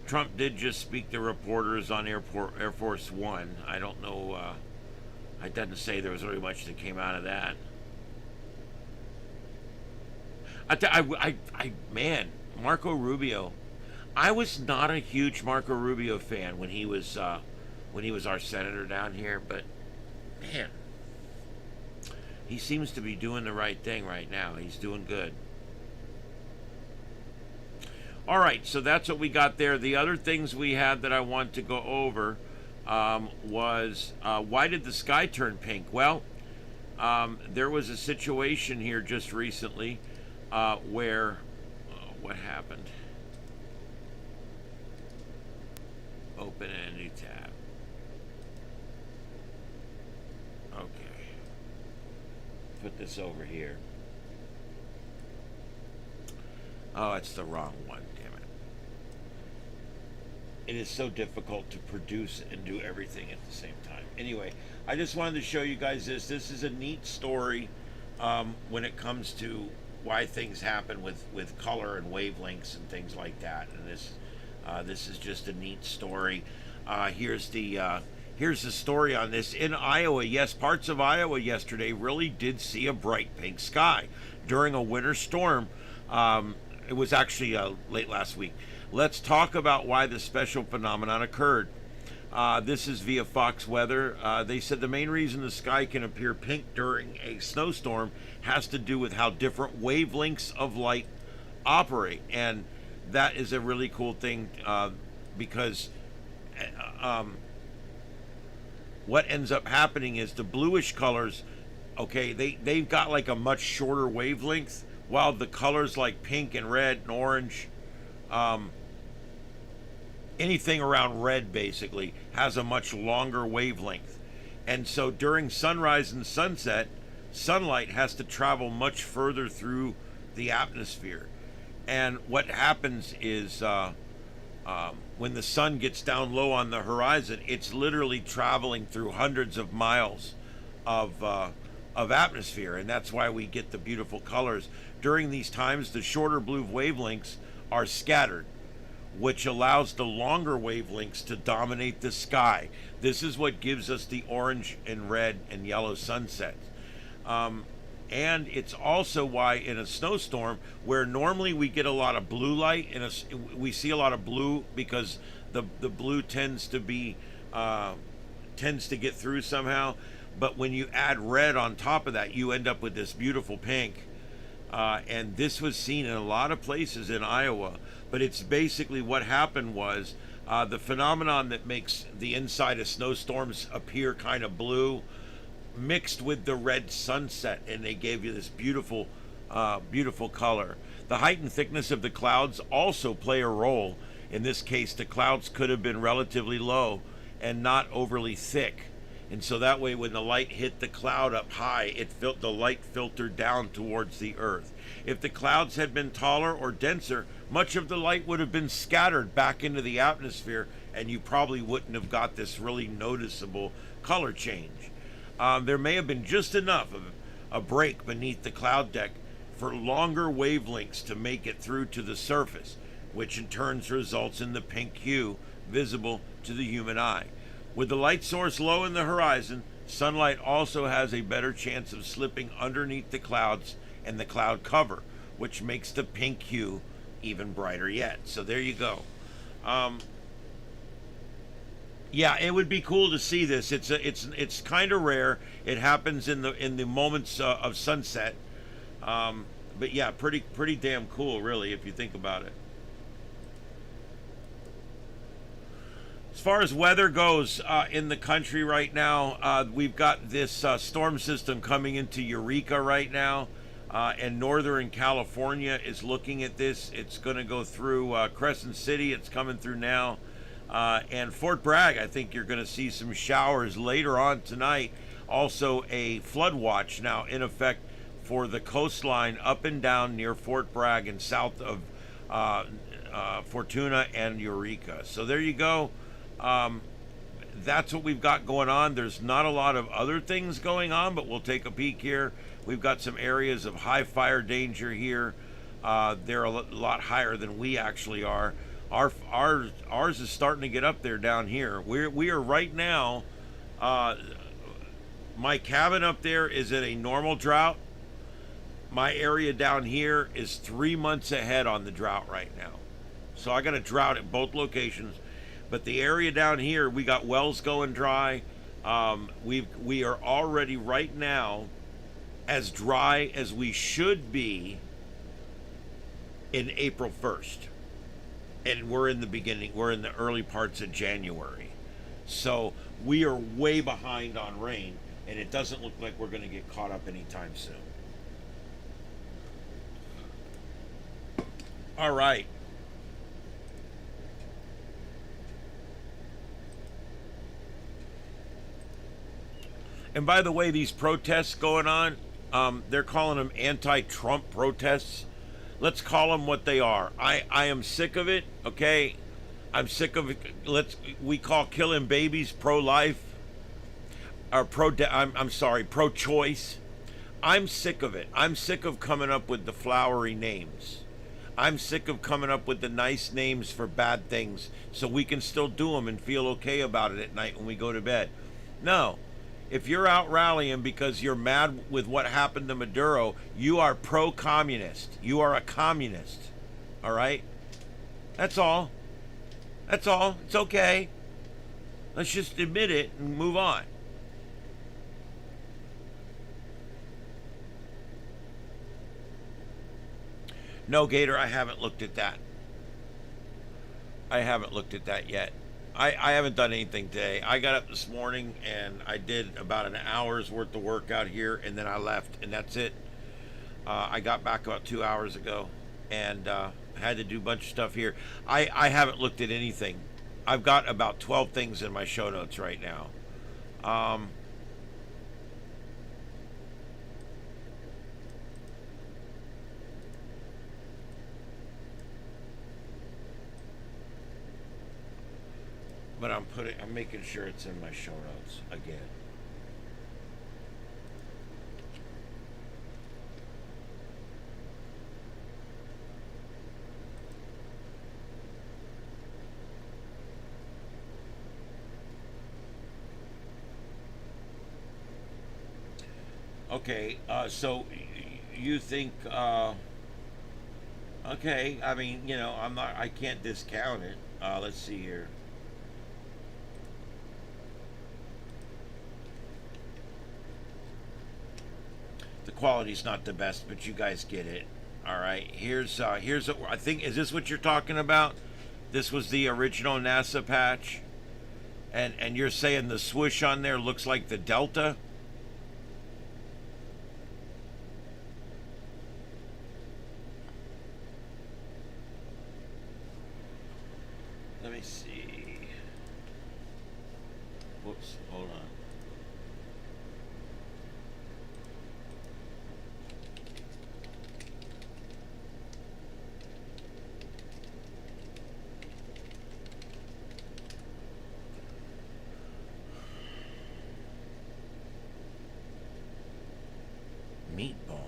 Trump did just speak to reporters on Air Force One. I don't know. I didn't say there was really much that came out of that. Man, Marco Rubio. I was not a huge Marco Rubio fan when he was our senator down here, but man, he seems to be doing the right thing right now. He's doing good. All right, so that's what we got there. The other things we had that I want to go over was why did the sky turn pink? Well, there was a situation here just recently where what happened? Open a new tab. Okay. Put this over here. Oh, it's the wrong one, damn it. It is so difficult to produce and do everything at the same time. Anyway, I just wanted to show you guys this. This is a neat story when it comes to why things happen with color and wavelengths and things like that. And this is just a neat story. Here's the story on this. In Iowa, yes, parts of Iowa yesterday really did see a bright pink sky during a winter storm. It was actually late last week. Let's talk about why this special phenomenon occurred. This is via Fox Weather. They said the main reason the sky can appear pink during a snowstorm has to do with how different wavelengths of light operate. And that is a really cool thing because what ends up happening is the bluish colors, okay, they've got like a much shorter wavelength, while the colors like pink and red and orange, anything around red basically has a much longer wavelength. And so during sunrise and sunset, sunlight has to travel much further through the atmosphere. And what happens is when the sun gets down low on the horizon, it's literally traveling through hundreds of miles of atmosphere, and that's why we get the beautiful colors. During these times, the shorter blue wavelengths are scattered, which allows the longer wavelengths to dominate the sky. This is what gives us the orange and red and yellow sunsets. And it's also why in a snowstorm, where normally we get a lot of blue light, we see a lot of blue because the blue tends to get through somehow. But when you add red on top of that, you end up with this beautiful pink. And this was seen in a lot of places in Iowa. But it's basically what happened was the phenomenon that makes the inside of snowstorms appear kind of blue mixed with the red sunset, and they gave you this beautiful, beautiful color. The height and thickness of the clouds also play a role. In this case, the clouds could have been relatively low and not overly thick. And so that way, when the light hit the cloud up high, the light filtered down towards the earth. If the clouds had been taller or denser, much of the light would have been scattered back into the atmosphere, and you probably wouldn't have got this really noticeable color change. There may have been just enough of a break beneath the cloud deck for longer wavelengths to make it through to the surface, which in turn results in the pink hue visible to the human eye. With the light source low in the horizon, sunlight also has a better chance of slipping underneath the clouds and the cloud cover, which makes the pink hue even brighter yet. So there you go. Yeah, it would be cool to see this. It's kind of rare. It happens in the moments of sunset. But yeah, pretty damn cool, really, if you think about it. As far as weather goes in the country right now, we've got this storm system coming into Eureka right now, and Northern California is looking at this. It's going to go through Crescent City. It's coming through now. And Fort Bragg, I think you're going to see some showers later on tonight. Also a flood watch now in effect for the coastline up and down near Fort Bragg and south of Fortuna and Eureka. So there you go. That's what we've got going on. There's not a lot of other things going on, but we'll take a peek here. We've got some areas of high fire danger here. They're a lot higher than we actually are. Ours is starting to get up there down here. We are right now. My cabin up there is at a normal drought. My area down here is 3 months ahead on the drought right now. So I got a drought at both locations. But the area down here, we got wells going dry. We are already right now as dry as we should be in April 1st. And we're in the early parts of January. So we are way behind on rain, and it doesn't look like we're going to get caught up anytime soon. All right. And by the way, these protests going on, they're calling them anti-Trump protests. Let's call them what they are. I am sick of it, okay? I'm sick of it. We call killing babies pro-life. Or pro-choice. I'm sick of it. I'm sick of coming up with the flowery names. I'm sick of coming up with the nice names for bad things so we can still do them and feel okay about it at night when we go to bed. No. If you're out rallying because you're mad with what happened to Maduro, you are pro-communist. You are a communist. All right? That's all. That's all. It's okay. Let's just admit it and move on. No, Gator, I haven't looked at that. I haven't looked at that yet. I haven't done anything today. I got up this morning and I did about an hour's worth of work out here, and then I left, and that's it. I got back about 2 hours ago and had to do a bunch of stuff here. I haven't looked at anything. I've got about 12 things in my show notes right now. But I'm making sure it's in my show notes again. Okay, so you think, okay, I mean, you know, I can't discount it. Let's see here. The quality's not the best, but you guys get it. All right. Here's what I think. Is this what you're talking about? This was the original NASA patch, and you're saying the swoosh on there looks like the Delta. Let me see. Whoops. Hold on. Meatball.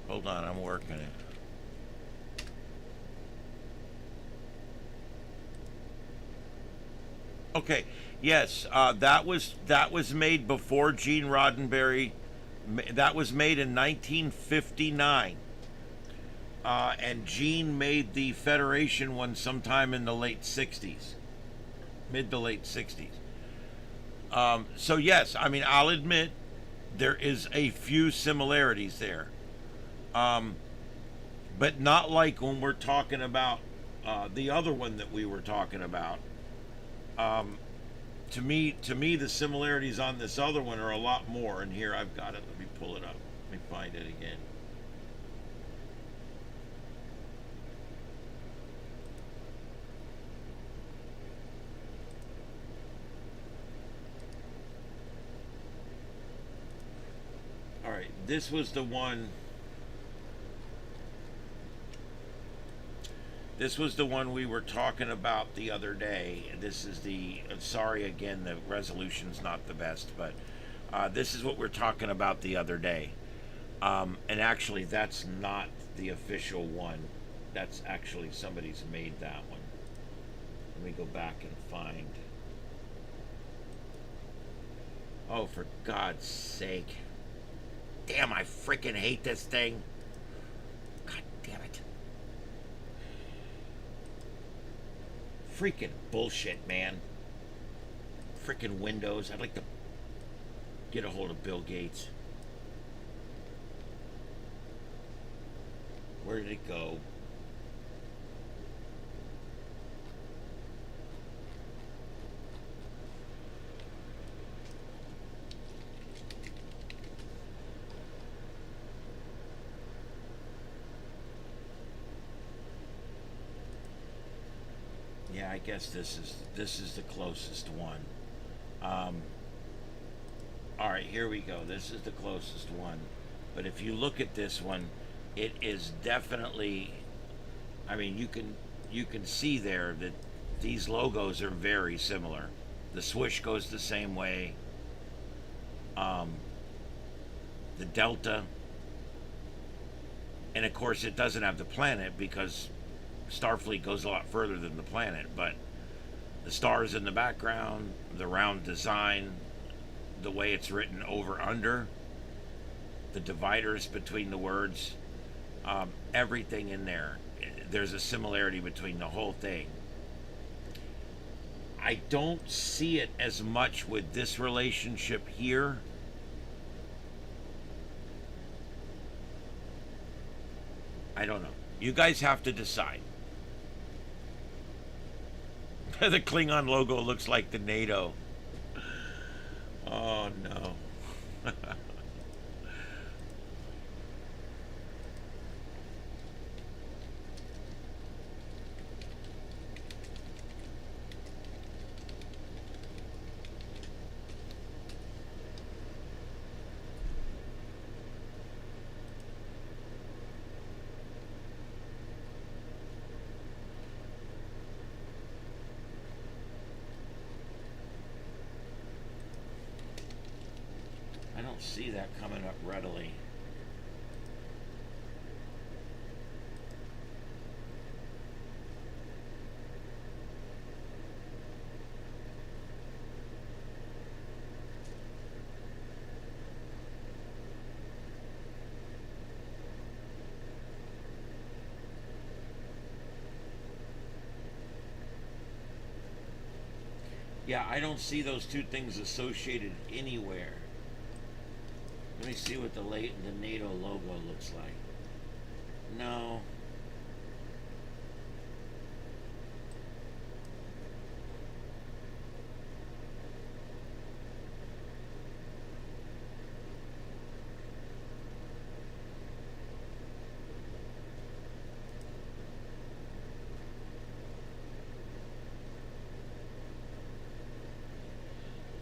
Hold on, I'm working it. Okay, yes, that was made before Gene Roddenberry. That was made in 1959. And Gene made the Federation one sometime in the late 60s, mid to late 60s. So yes, I mean, I'll admit there is a few similarities there, but not like when we're talking about the other one that we were talking about. To me, the similarities on this other one are a lot more. And here I've got it. Let me pull it up. Let me find it again. All right, this was the one. This was the one we were talking about the other day. This is the, sorry again, the resolution's not the best, but this is what we're talking about the other day. And actually, that's not the official one. That's actually, somebody's made that one. Let me go back and find. Oh, for God's sake. Damn, I freaking hate this thing. God damn it. Freaking bullshit, man. Freaking Windows. I'd like to get a hold of Bill Gates. Where did it go? Yeah, I guess this is the closest one. All right, here we go. This is the closest one. But if you look at this one, it is definitely. I mean, you can see there that these logos are very similar. The swoosh goes the same way. The Delta, and of course, it doesn't have the planet because Starfleet goes a lot further than the planet, but the stars in the background, the round design, the way it's written over under, the dividers between the words, everything in there, there's a similarity between the whole thing. I don't see it as much with this relationship here. I don't know. You guys have to decide. The Klingon logo looks like the NATO. Oh no. I don't see that coming up readily. Yeah, I don't see those two things associated anywhere. Let me see what the NATO logo looks like. No.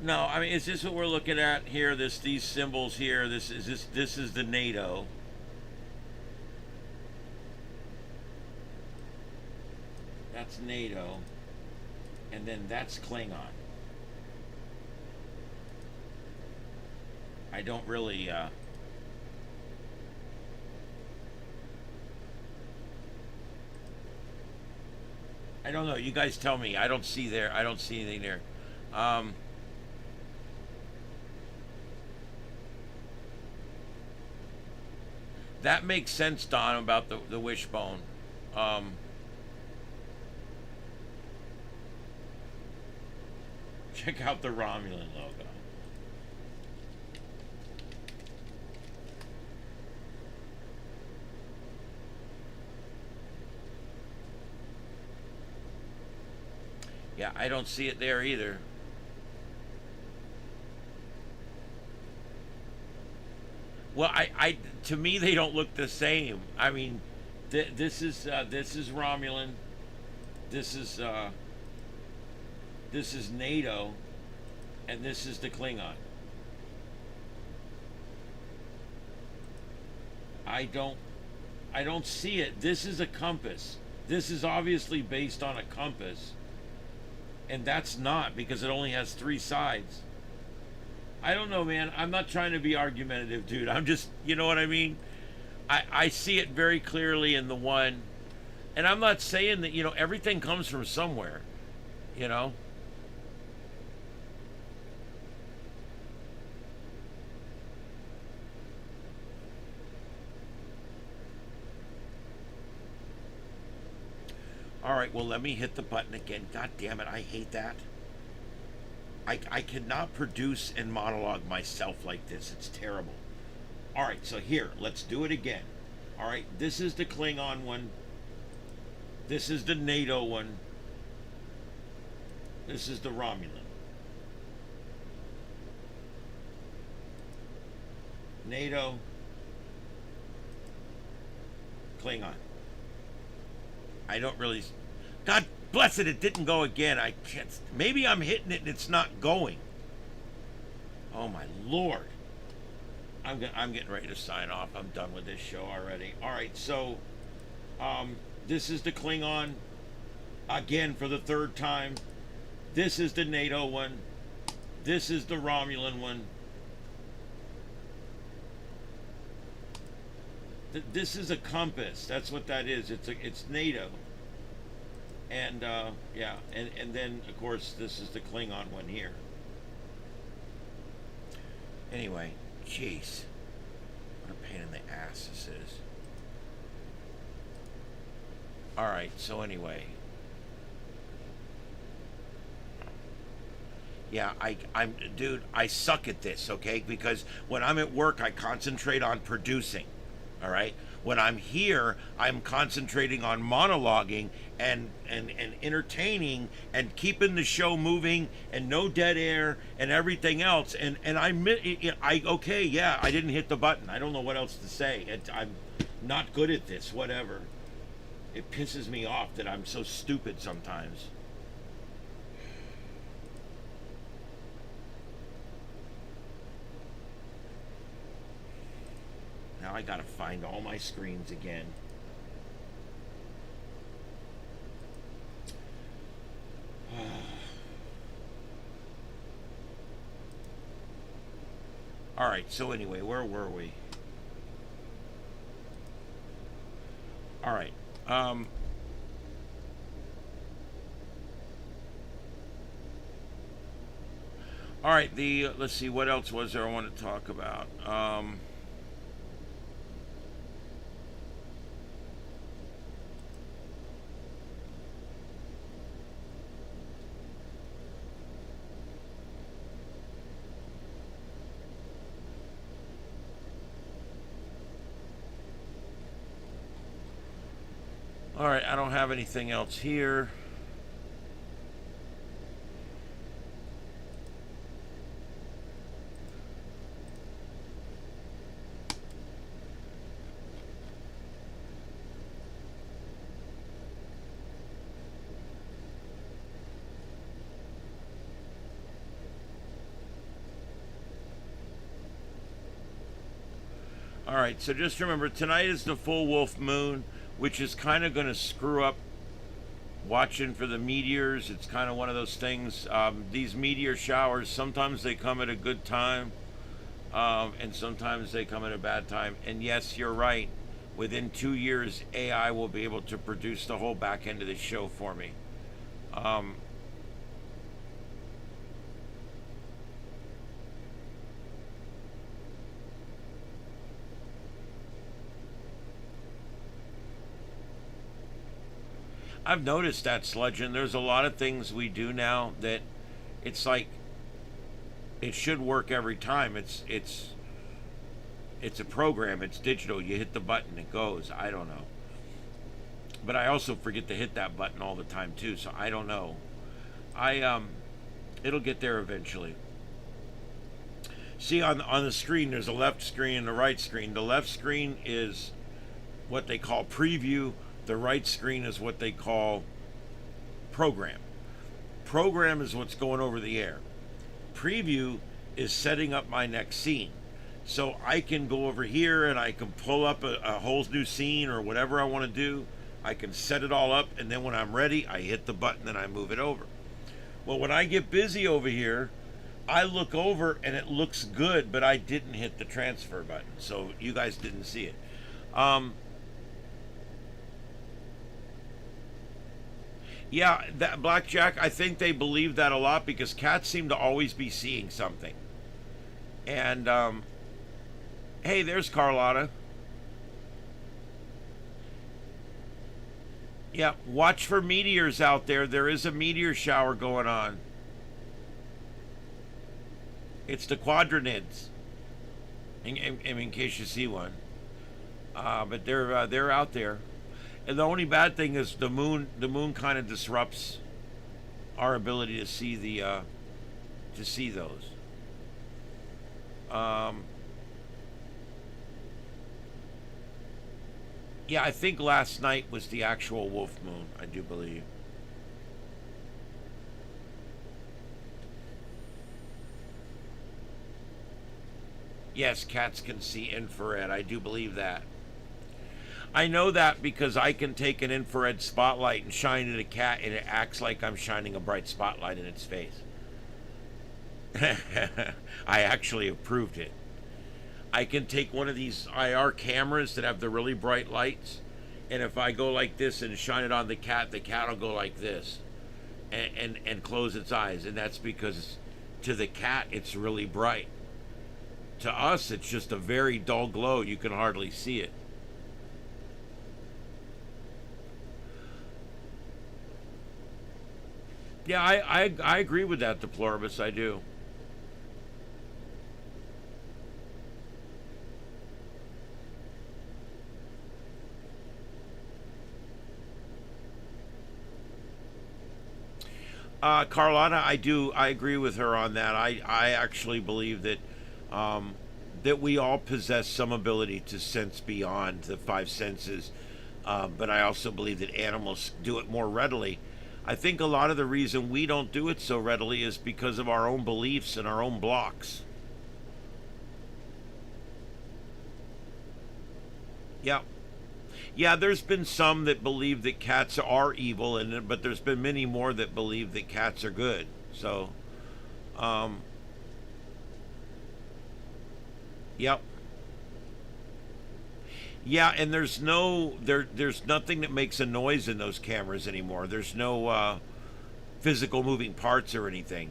No, I mean, is this what we're looking at here? These symbols here. This is the NATO. That's NATO, and then that's Klingon. I don't really. I don't know. You guys tell me. I don't see there. I don't see anything there. That makes sense, Don, about the wishbone. Check out the Romulan logo. Yeah, I don't see it there either. Well, I to me they don't look the same. I mean, this is Romulan. This is NATO, and this is the Klingon. I don't see it. This is a compass. This is obviously based on a compass, and that's not, because it only has 3 sides. I don't know, man. I'm not trying to be argumentative, dude. I'm just, you know what I mean? I see it very clearly in the one, and I'm not saying that, everything comes from somewhere, you know? All right, well, let me hit the button again. God damn it, I hate that. I cannot produce and monologue myself like this. It's terrible. All right, so here, let's do it again. All right, this is the Klingon one. This is the NATO one. This is the Romulan. NATO. Klingon. I don't really... God bless it, it didn't go again. I can't... Maybe I'm hitting it and it's not going. Oh, my Lord. I'm getting ready to sign off. I'm done with this show already. All right, so... this is the Klingon. Again, for the 3rd time. This is the NATO one. This is the Romulan one. This is a compass. That's what that is. It's NATO. And yeah, and then of course this is the Klingon one here. Anyway, jeez, what a pain in the ass this is. All right, so anyway, yeah, I'm dude, I suck at this, okay? Because when I'm at work, I concentrate on producing. All right. When I'm here, I'm concentrating on monologuing and entertaining and keeping the show moving and no dead air and everything else. And okay, yeah, I didn't hit the button. I don't know what else to say. I'm not good at this. Whatever. It pisses me off that I'm so stupid sometimes. Now I gotta find all my screens again. All right, so anyway, where were we? All right. All right, let's see, what else was there I want to talk about? All right, I don't have anything else here. All right, so just remember, tonight is the full wolf moon, which is kind of going to screw up watching for the meteors. It's kind of one of those things. These meteor showers, sometimes they come at a good time, and sometimes they come at a bad time. And yes, you're right. Within 2 years, AI will be able to produce the whole back end of the show for me. I've noticed that, Sludgeon. There's a lot of things we do now that it's like it should work every time. It's a program. It's digital. You hit the button, it goes. I don't know. But I also forget to hit that button all the time too. So I don't know. It'll get there eventually. See, on the screen, there's a left screen and a right screen. The left screen is what they call preview. The right screen is what they call program. Program is what's going over the air. Preview is setting up my next scene. So I can go over here and I can pull up a whole new scene or whatever I want to do. I can set it all up, and then when I'm ready, I hit the button and I move it over. Well, when I get busy over here, I look over and it looks good, but I didn't hit the transfer button. So you guys didn't see it. Yeah, that Blackjack, I think they believe that a lot because cats seem to always be seeing something. And, hey, there's Carlotta. Yeah, watch for meteors out there. There is a meteor shower going on. It's the quadranids. In case you see one. But they're out there. And the only bad thing is the moon kind of disrupts our ability to see those. Yeah, I think last night was the actual wolf moon, I do believe. Yes, cats can see infrared. I do believe that. I know that because I can take an infrared spotlight and shine it at a cat, and it acts like I'm shining a bright spotlight in its face. I actually approved it. I can take one of these IR cameras that have the really bright lights, and if I go like this and shine it on the cat will go like this and close its eyes, and that's because to the cat it's really bright. To us, it's just a very dull glow. You can hardly see it. Yeah, I agree with that, Deploribus. I do. Carlotta, I agree with her on that. I actually believe that that we all possess some ability to sense beyond the five senses, but I also believe that animals do it more readily. I think a lot of the reason we don't do it so readily is because of our own beliefs and our own blocks. Yeah. Yeah, there's been some that believe that cats are evil, but there's been many more that believe that cats are good. So, yep. Yeah, and there's nothing that makes a noise in those cameras anymore. There's no physical moving parts or anything.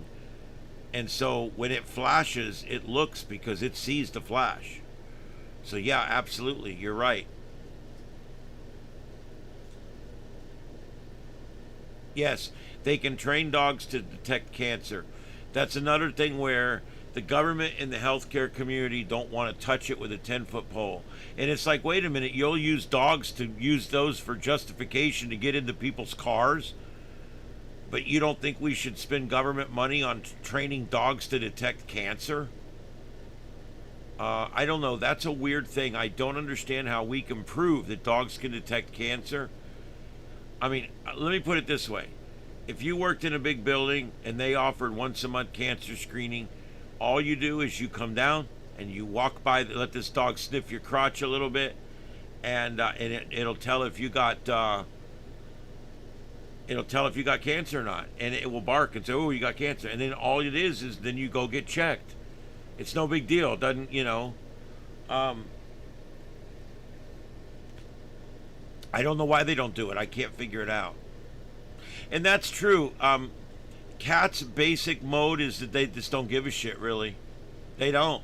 And so when it flashes, it looks because it sees the flash. So yeah, absolutely, you're right. Yes, they can train dogs to detect cancer. That's another thing where The government and the healthcare community don't want to touch it with a 10-foot pole. And it's like, wait a minute, you'll use dogs to use those for justification to get into people's cars, but you don't think we should spend government money on training dogs to detect cancer? I don't know. That's a weird thing. I don't understand how we can prove that dogs can detect cancer. I mean, let me put it this way. If you worked in a big building and they offered once a month cancer screening, all you do is you come down and you walk by, let this dog sniff your crotch a little bit, and it'll tell if you got cancer or not, and it will bark and say, "Oh, you got cancer," and then all it is then you go get checked. It's no big deal. It doesn't, I don't know why they don't do it. I can't figure it out. And that's true. Cats' basic mode is that they just don't give a shit, really. They don't.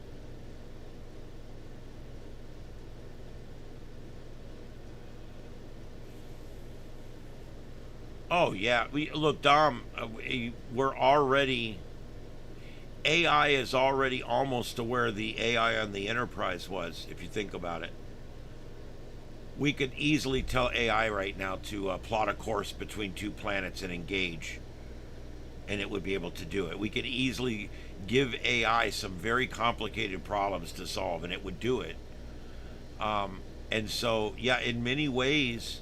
Oh, yeah. Look, Dom, we're already... AI is already almost to where the AI on the Enterprise was, if you think about it. We could easily tell AI right now to plot a course between two planets and engage, and it would be able to do it. We could easily give AI some very complicated problems to solve, and it would do it. And so, yeah, in many ways,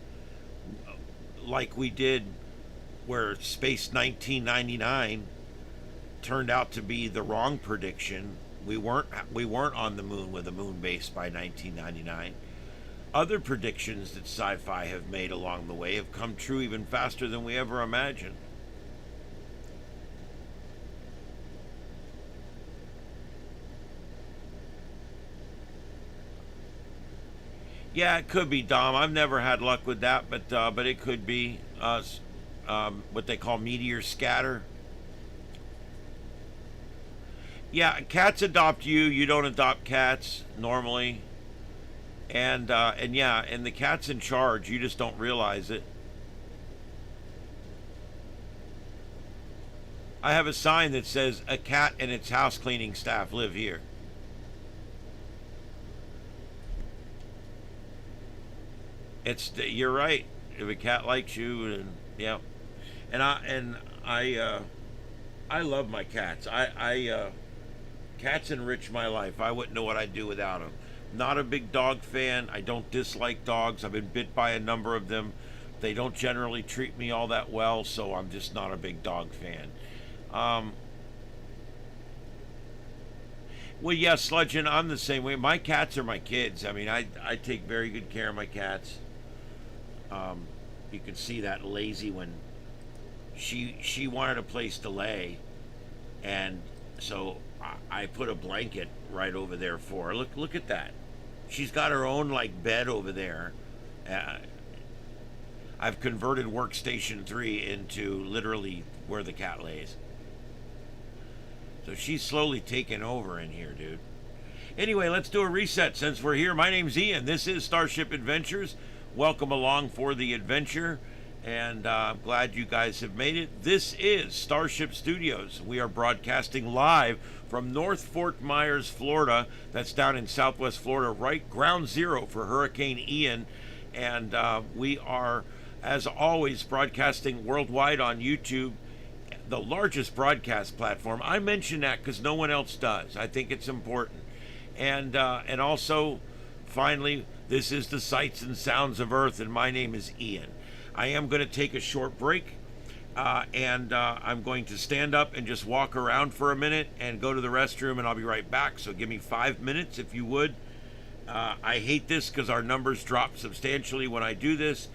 like we did where Space 1999 turned out to be the wrong prediction. We weren't on the moon with a moon base by 1999. Other predictions that sci-fi have made along the way have come true even faster than we ever imagined. Yeah, it could be, Dom. I've never had luck with that, but it could be what they call meteor scatter. Yeah, cats adopt you. You don't adopt cats normally, and yeah, and the cat's in charge. You just don't realize it. I have a sign that says a cat and its house cleaning staff live here. You're right. If a cat likes you, and yeah, and I love my cats. Cats enrich my life. I wouldn't know what I'd do without them. Not a big dog fan. I don't dislike dogs. I've been bit by a number of them. They don't generally treat me all that well, so I'm just not a big dog fan. Well, yeah, Sludgeon, I'm the same way. My cats are my kids. I mean, I take very good care of my cats. You could see that lazy when she wanted a place to lay, and so I put a blanket right over there for her. Look at that. She's got her own like bed over there. I've converted workstation 3 into literally where the cat lays. So she's slowly taking over in here, dude. Anyway, let's do a reset since we're here. My name's Ian. This is Starship Adventures. Welcome along for the adventure, and I'm glad you guys have made it. This is Starship Studios. We are broadcasting live from North Fort Myers, Florida. That's down in Southwest Florida, right ground zero for Hurricane Ian. And we are, as always, broadcasting worldwide on YouTube, the largest broadcast platform. I mention that because no one else does. I think it's important. And also, finally, this is the Sights and Sounds of Earth, and my name is Ian. I am going to take a short break, and I'm going to stand up and just walk around for a minute and go to the restroom, and I'll be right back. So give me 5 minutes if you would. I hate this because our numbers drop substantially when I do this,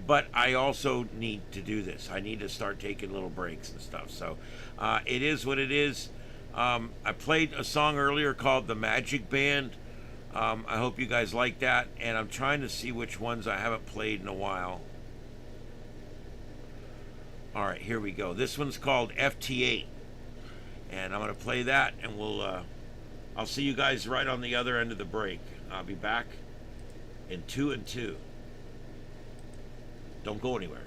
but I also need to do this. I need to start taking little breaks and stuff. So it is what it is. I played a song earlier called The Magic Band. I hope you guys like that, and I'm trying to see which ones I haven't played in a while. All right, here we go. This one's called FT8, and I'm going to play that, and I'll see you guys right on the other end of the break. I'll be back in 2 and 2. Don't go anywhere.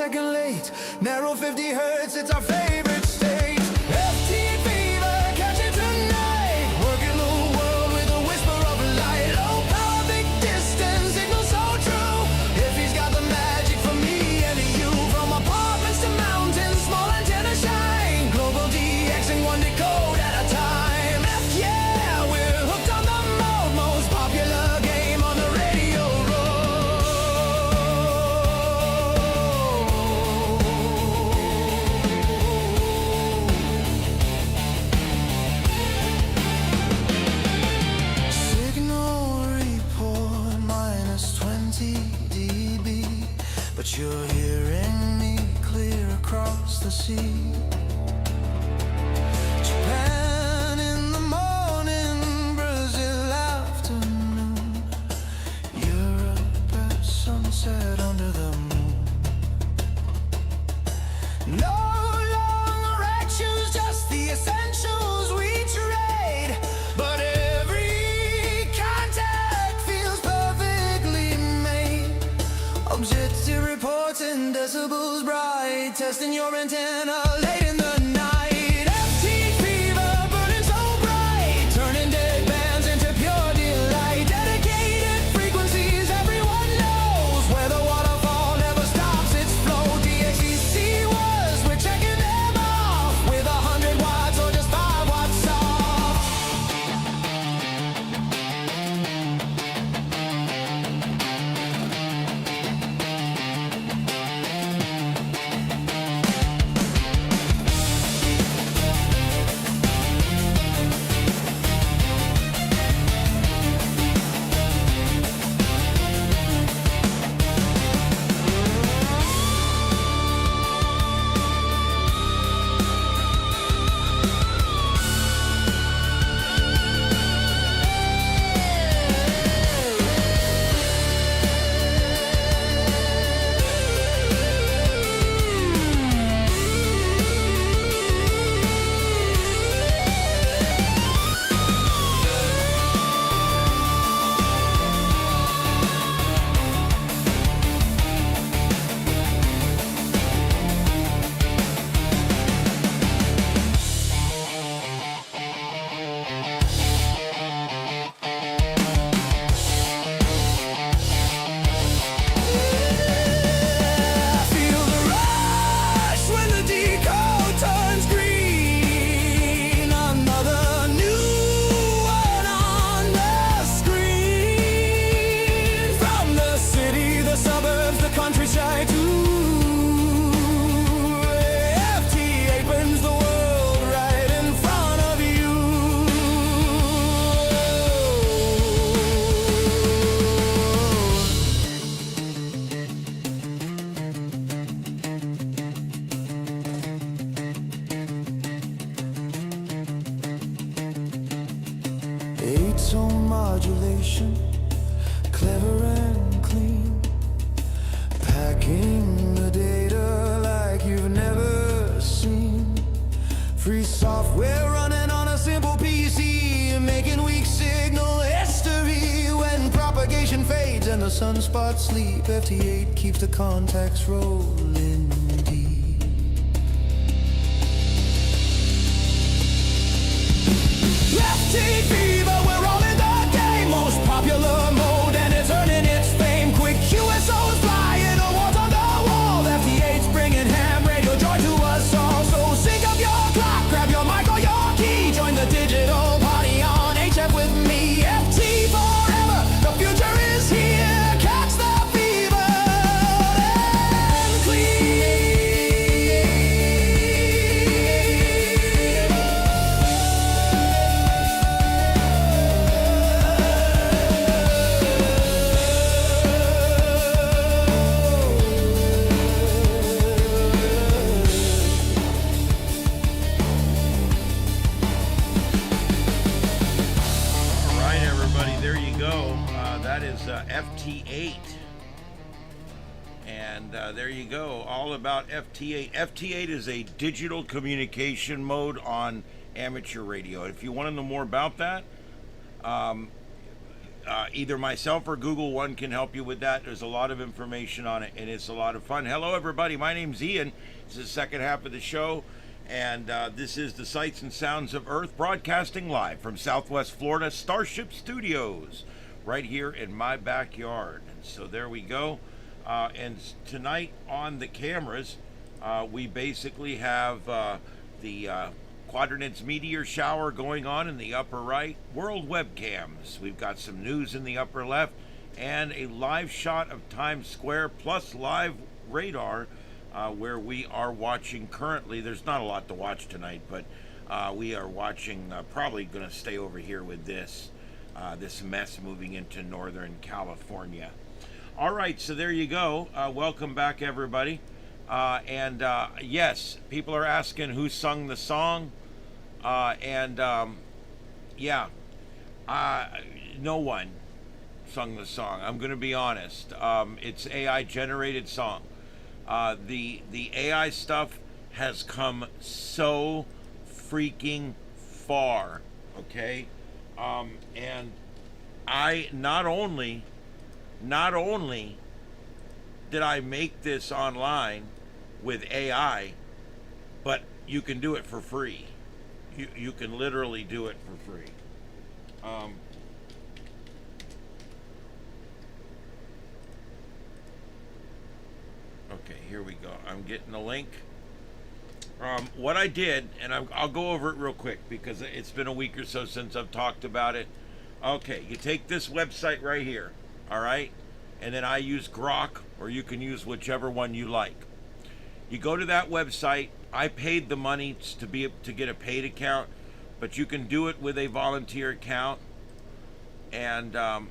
second late. Narrow 50 hertz, it's our favorite stage. FT fever, catch it tonight. Working little world with a whisper of light. Low power, big distance, signal so true. If he's got the magic for me and you, from apartments to mountains, small antenna shine. Global DXing one decode at a time. Yeah, we're hooked on the mode, most popular game on the radio road. Signal report -20 dB, but you're hearing me clear across the sea. Japan in the morning, Brazil afternoon, Europe at sunset under the moon. No long erections, just the essentials we trade. But every contact feels perfectly made. Objective reports in decibels bright, testing your antenna late in the night. FT fever burning so bright, turning dead bands into pure delight. Dedicated frequencies, everyone knows where the waterfall never stops its flow. DXEC was, we're checking them off with 100 watts or just 5 watts off. Feel the rush when the decode turns green. Another new one on the screen. From the city, the suburbs, the countryside too. FT8 brings the world right in front of you. Eight-tone modulation, clever and clean. Packing the data like you've never seen. Free software running on a simple PC, making weak signal history. When propagation fades and the sunspots sleep, FT8 keeps the contacts rolling deep. FT fever, we're all in the game. Most popular mode and it's earning its fame. Quick QSOs flying, awards on the wall. FT8's bringing ham radio joy to us all. So sync up your clock, grab your mic or your key. Join the digital party on HF with me. FT forever, the future is here. Catch the fever and clean. All right, everybody, there you go. That is FT8. And there you go, all about FT8. FT8 is a digital communication mode on amateur radio. If you want to know more about that, either myself or Google One can help you with that. There's a lot of information on it, and it's a lot of fun. Hello, everybody. My name's Ian. This is the second half of the show, and this is the Sights and Sounds of Earth, broadcasting live from Southwest Florida Starship Studios, right here in my backyard. And so there we go. And tonight on the cameras, we basically have the Quadranets meteor shower going on in the upper right, world webcams. We've got some news in the upper left, and a live shot of Times Square plus live radar where we are watching currently. There's not a lot to watch tonight, but we are watching, probably going to stay over here with this mess moving into Northern California. All right, so there you go. Welcome back, everybody. Yes, people are asking who sung the song. No one sung the song. I'm going to be honest. It's AI generated song. The AI stuff has come so freaking far. Okay. And I not only did I make this online with AI, but you can do it for free. You can literally do it for free. Okay, here we go. I'm getting the link. What I did, and I'll go over it real quick because it's been a week or so since I've talked about it. Okay, you take this website right here, all right? And then I use Grok, or you can use whichever one you like. You go to that website. I paid the money to get a paid account, but you can do it with a volunteer account. And I'm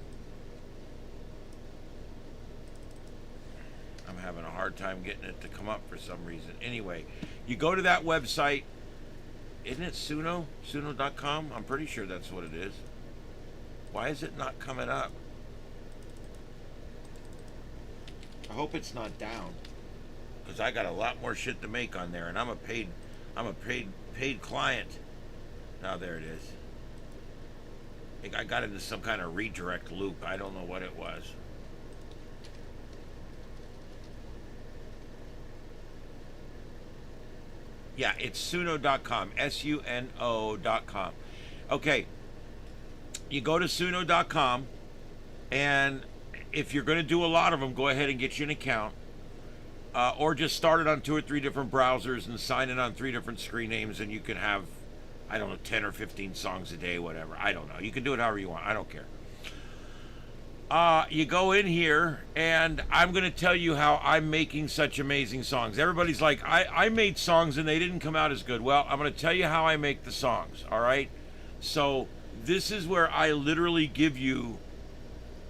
having a hard time getting it to come up for some reason. Anyway, you go to that website. Isn't it Suno? Suno.com? I'm pretty sure that's what it is. Why is it not coming up? I hope it's not down, because I got a lot more shit to make on there, and I'm a paid client. Now there it is. I think I got into some kind of redirect loop. I don't know what it was. Yeah, it's Suno.com. Suno.com. Okay. You go to Suno.com, and if you're going to do a lot of them, go ahead and get you an account. Or just start it on 2 or 3 different browsers and sign it on 3 different screen names, and you can have, I don't know, 10 or 15 songs a day, whatever. I don't know. You can do it however you want. I don't care. You go in here, and I'm going to tell you how I'm making such amazing songs. Everybody's like, I made songs and they didn't come out as good. Well, I'm going to tell you how I make the songs, all right? So this is where I literally give you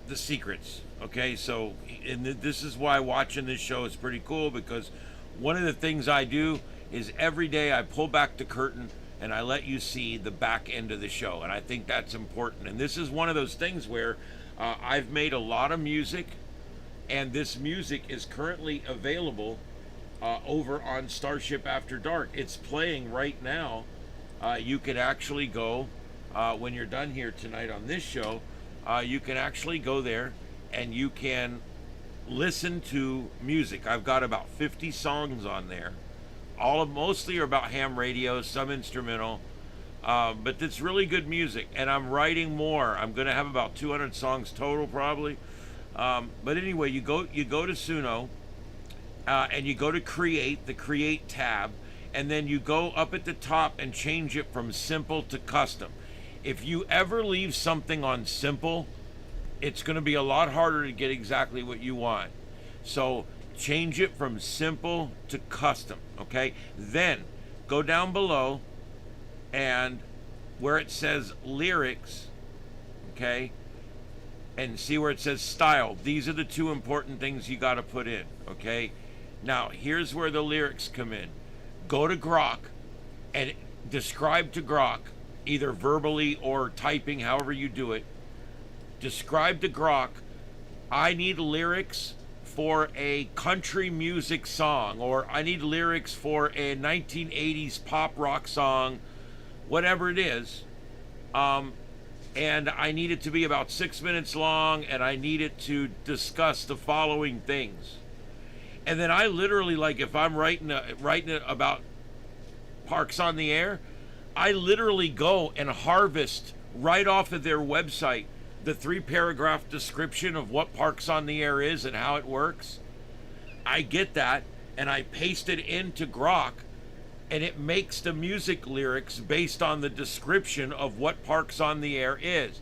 the secrets. Okay, so and this is why watching this show is pretty cool, because one of the things I do is every day I pull back the curtain and I let you see the back end of the show, and I think that's important. And this is one of those things where I've made a lot of music, and this music is currently available over on Starship After Dark. It's playing right now. You can actually go, when you're done here tonight on this show, you can actually go there and you can listen to music. I've got about 50 songs on there. Mostly are about ham radio, some instrumental, but it's really good music. And I'm writing more. I'm going to have about 200 songs total, probably. But anyway, you go to Suno, and you go to Create, the Create tab, and then you go up at the top and change it from simple to custom. If you ever leave something on simple, it's going to be a lot harder to get exactly what you want. So change it from simple to custom, okay? Then go down below, and where it says lyrics, okay, and see where it says style. These are the 2 important things you got to put in, okay? Now, here's where the lyrics come in. Go to Grok and describe to Grok, either verbally or typing, however you do it. Describe to Grok, I need lyrics for a country music song, or I need lyrics for a 1980s pop rock song, whatever it is. and I need it to be about 6 minutes long, and I need it to discuss the following things. And then I literally, like, if I'm writing it about Parks on the Air, I literally go and harvest right off of their website the 3-paragraph description of what Parks on the Air is and how it works. I get that and I paste it into Grok, and it makes the music lyrics based on the description of what Parks on the Air is.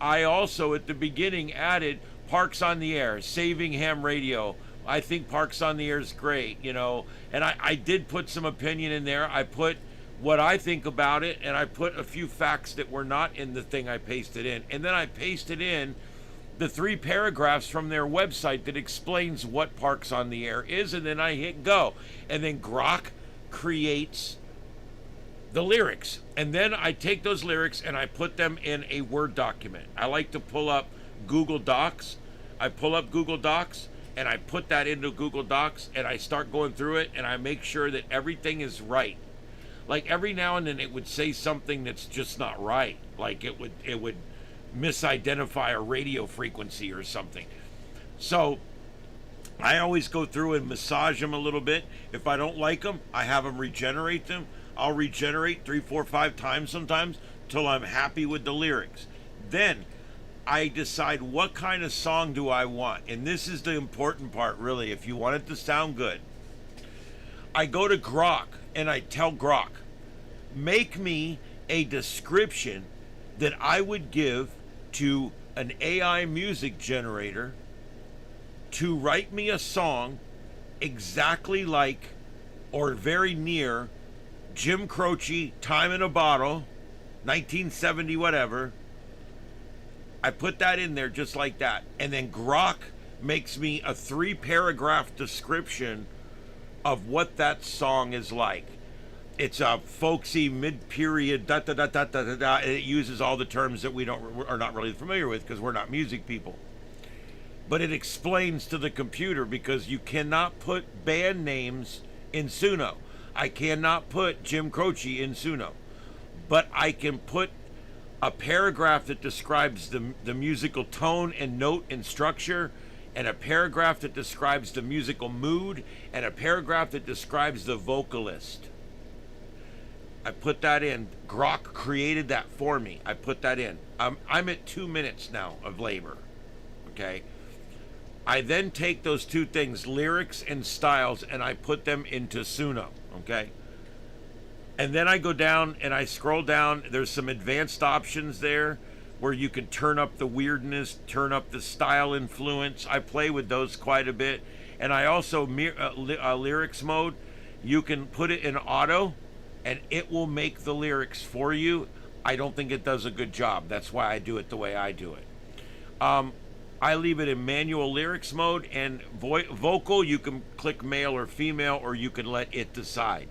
I also at the beginning added Parks on the Air, saving ham radio. I think Parks on the Air is great, you know, and I did put some opinion in there. I put what I think about it, and I put a few facts that were not in the thing I pasted in. And then I pasted in the 3 paragraphs from their website that explains what Parks on the Air is, and then I hit go. And then Grok creates the lyrics. And then I take those lyrics and I put them in a Word document. I like to pull up Google Docs. I pull up Google Docs and I put that into Google Docs, and I start going through it, and I make sure that everything is right. Like every now and then it would say something that's just not right. Like it would misidentify a radio frequency or something. So I always go through and massage them a little bit. If I don't like them, I have them regenerate them. I'll regenerate 3, 4, 5 times sometimes till I'm happy with the lyrics. Then I decide what kind of song do I want. And this is the important part, really, if you want it to sound good. I go to Grok and I tell Grok, make me a description that I would give to an AI music generator to write me a song exactly like or very near Jim Croce, Time in a Bottle, 1970 whatever. I put that in there just like that. And then Grok makes me a 3-paragraph description of what that song is like. It's a folksy mid-period da da da da da da da, and it uses all the terms that we are not really familiar with because we're not music people. But it explains to the computer, because you cannot put band names in Suno. I cannot put Jim Croce in Suno, but I can put a paragraph that describes the musical tone and note and structure, and a paragraph that describes the musical mood, and a paragraph that describes the vocalist. I put that in. Grok created that for me. I put that in. I'm at 2 minutes now of labor. Okay. I then take those two things, lyrics and styles, and I put them into Suno. Okay. And then I go down and I scroll down. There's some advanced options there where you can turn up the weirdness, turn up the style influence. I play with those quite a bit. And I also, lyrics mode, you can put it in auto and it will make the lyrics for you. I don't think it does a good job. That's why I do it the way I do it. I leave it in manual lyrics mode, and vocal, you can click male or female, or you can let it decide.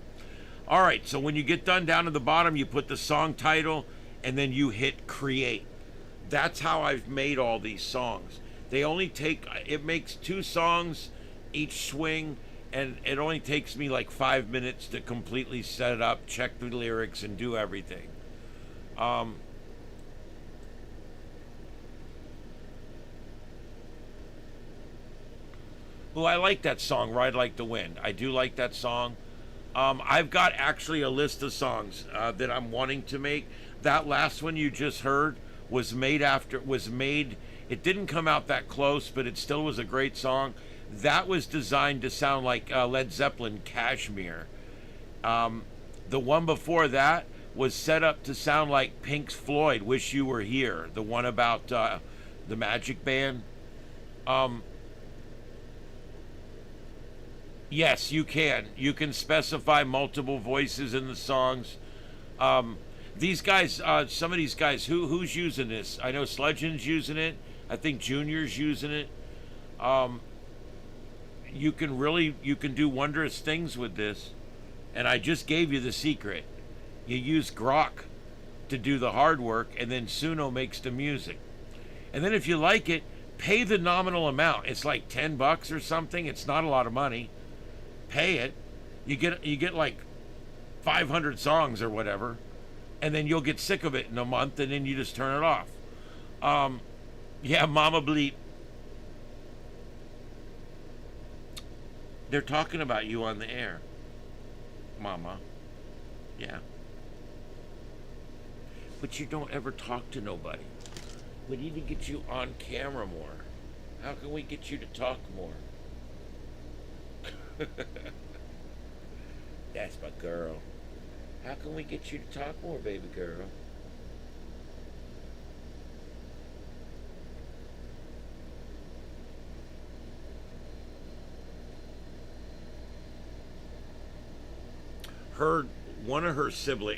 All right, so when you get done down at the bottom, you put the song title, and then you hit create. That's how I've made all these songs. It makes 2 songs each swing, and it only takes me like 5 minutes to completely set it up, check the lyrics, and do everything. I like that song, Ride Like the Wind. I do like that song. I've got actually a list of songs that I'm wanting to make. That last one you just heard was made, it didn't come out that close, but it still was a great song. That was designed to sound like Led Zeppelin, Kashmir. The one before that was set up to sound like Pink Floyd, Wish You Were Here. The one about the Magic Band. Yes, you can. You can specify multiple voices in the songs. These guys, some of these guys, who's using this? I know Sledgen's using it. I think Junior's using it. You can do wondrous things with this. And I just gave you the secret. You use Grok to do the hard work, and then Suno makes the music. And then if you like it, pay the nominal amount. It's like $10 or something. It's not a lot of money. Pay it. You get like 500 songs or whatever, and then you'll get sick of it in a month, and then you just turn it off. Yeah, Mama Bleep. They're talking about you on the air, Mama. Yeah. But you don't ever talk to nobody. We need to get you on camera more. How can we get you to talk more? That's my girl. How can we get you to talk more, baby girl? One of her sibling,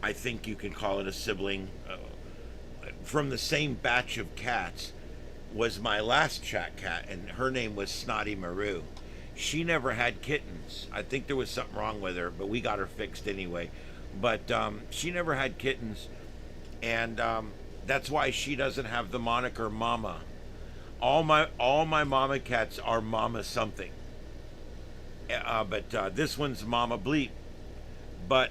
I think you can call it a sibling, from the same batch of cats, was my last chat cat, and her name was Snotty Maru. She never had kittens. I think there was something wrong with her, but we got her fixed anyway. But she never had kittens, and that's why she doesn't have the moniker Mama. All my mama cats are Mama something. But this one's Mama Bleep. But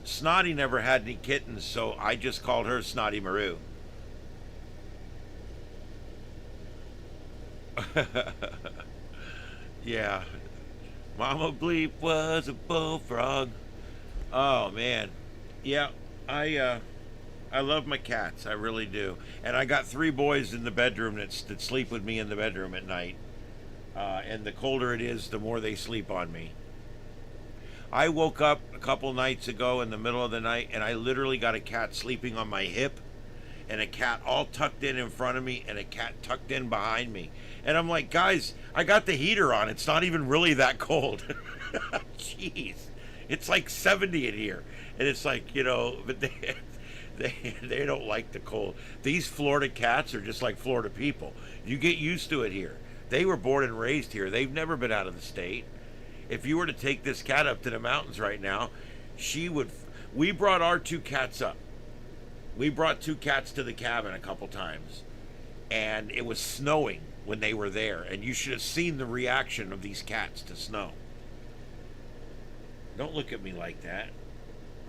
Snotty never had any kittens, so I just called her Snotty Maru. Yeah. Mama Bleep was a bullfrog. Oh man. Yeah, I love my cats. I really do. And I got 3 boys in the bedroom that sleep with me in the bedroom at night. And the colder it is, the more they sleep on me. I woke up a couple nights ago in the middle of the night, and I literally got a cat sleeping on my hip, and a cat all tucked in front of me, and a cat tucked in behind me. And I'm like, guys, I got the heater on. It's not even really that cold. Jeez. It's like 70 in here. And it's like, but they don't like the cold. These Florida cats are just like Florida people. You get used to it here. They were born and raised here. They've never been out of the state. If you were to take this cat up to the mountains right now, she would... We brought our 2 cats up. We brought 2 cats to the cabin a couple times. And it was snowing when they were there. And you should have seen the reaction of these cats to snow. Don't look at me like that.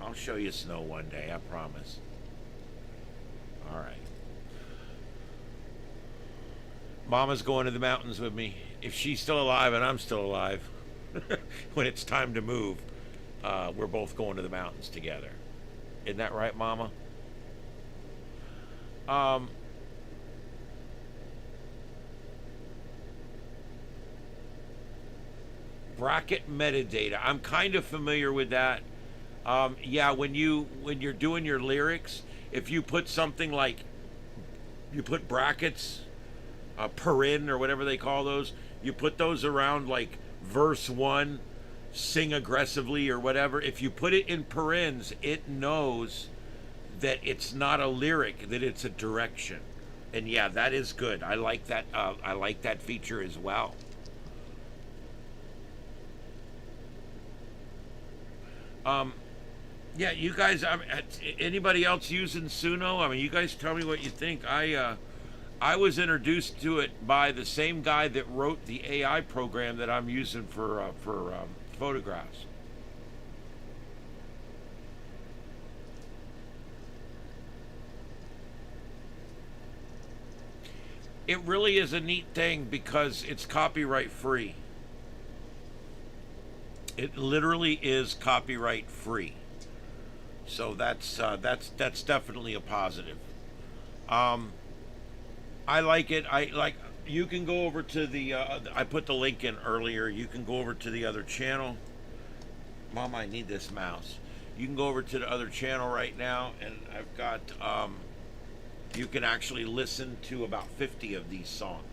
I'll show you snow one day, I promise. All right. Mama's going to the mountains with me. If she's still alive and I'm still alive, when it's time to move, we're both going to the mountains together. Isn't that right, Mama? Bracket metadata. I'm kind of familiar with that. Yeah, when you're doing your lyrics, if you put something like, you put brackets, perin or whatever they call those, you put those around like verse 1, sing aggressively or whatever. If you put it in parens, it knows that it's not a lyric, that it's a direction. And yeah, that is good. I like that. I like that feature as well. Yeah, you guys, anybody else using Suno? I mean, you guys tell me what you think. I was introduced to it by the same guy that wrote the AI program that I'm using for photographs. It really is a neat thing because it's copyright free. It literally is copyright free. So that's definitely a positive. I like it. You can go over to the I put the link in earlier. You can go over to the other channel. Mom, I need this mouse. You can go over to the other channel right now, and I've got you can actually listen to about 50 of these songs.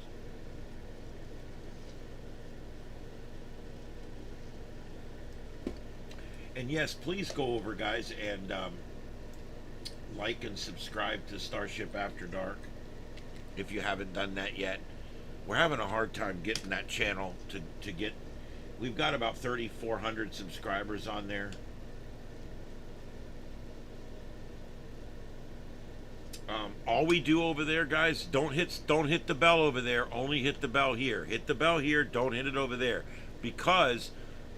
And yes, please go over, guys, and like and subscribe to Starship After Dark if you haven't done that yet. We're having a hard time getting that channel to get. We've got about 3,400 subscribers on there. All we do over there, guys, don't hit the bell over there. Only hit the bell here. Hit the bell here. Don't hit it over there, because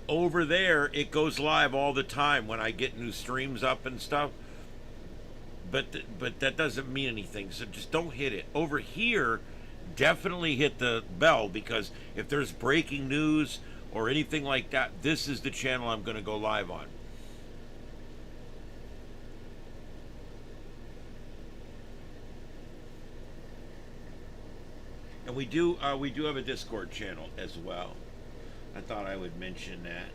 over there it goes live all the time when I get new streams up and stuff. but that doesn't mean anything. So just don't hit it. Over here, definitely hit the bell, because if there's breaking news or anything like that, this is the channel I'm going to go live on. And we do have a Discord channel as well. I thought I would mention that.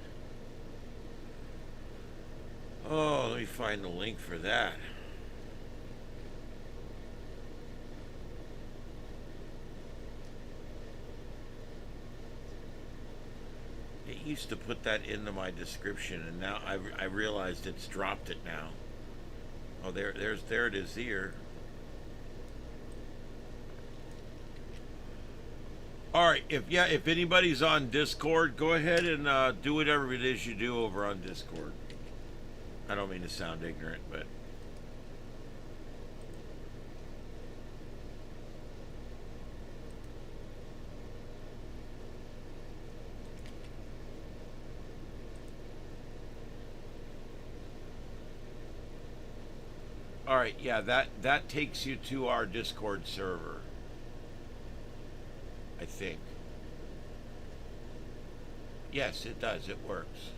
Oh, let me find the link for that. It used to put that into my description, and now I realized it's dropped it now. Oh, there it is here. All right, if anybody's on Discord, go ahead and do whatever it is you do over on Discord. I don't mean to sound ignorant, but all right, yeah, that takes you to our Discord server, I think. Yes, it does. It works.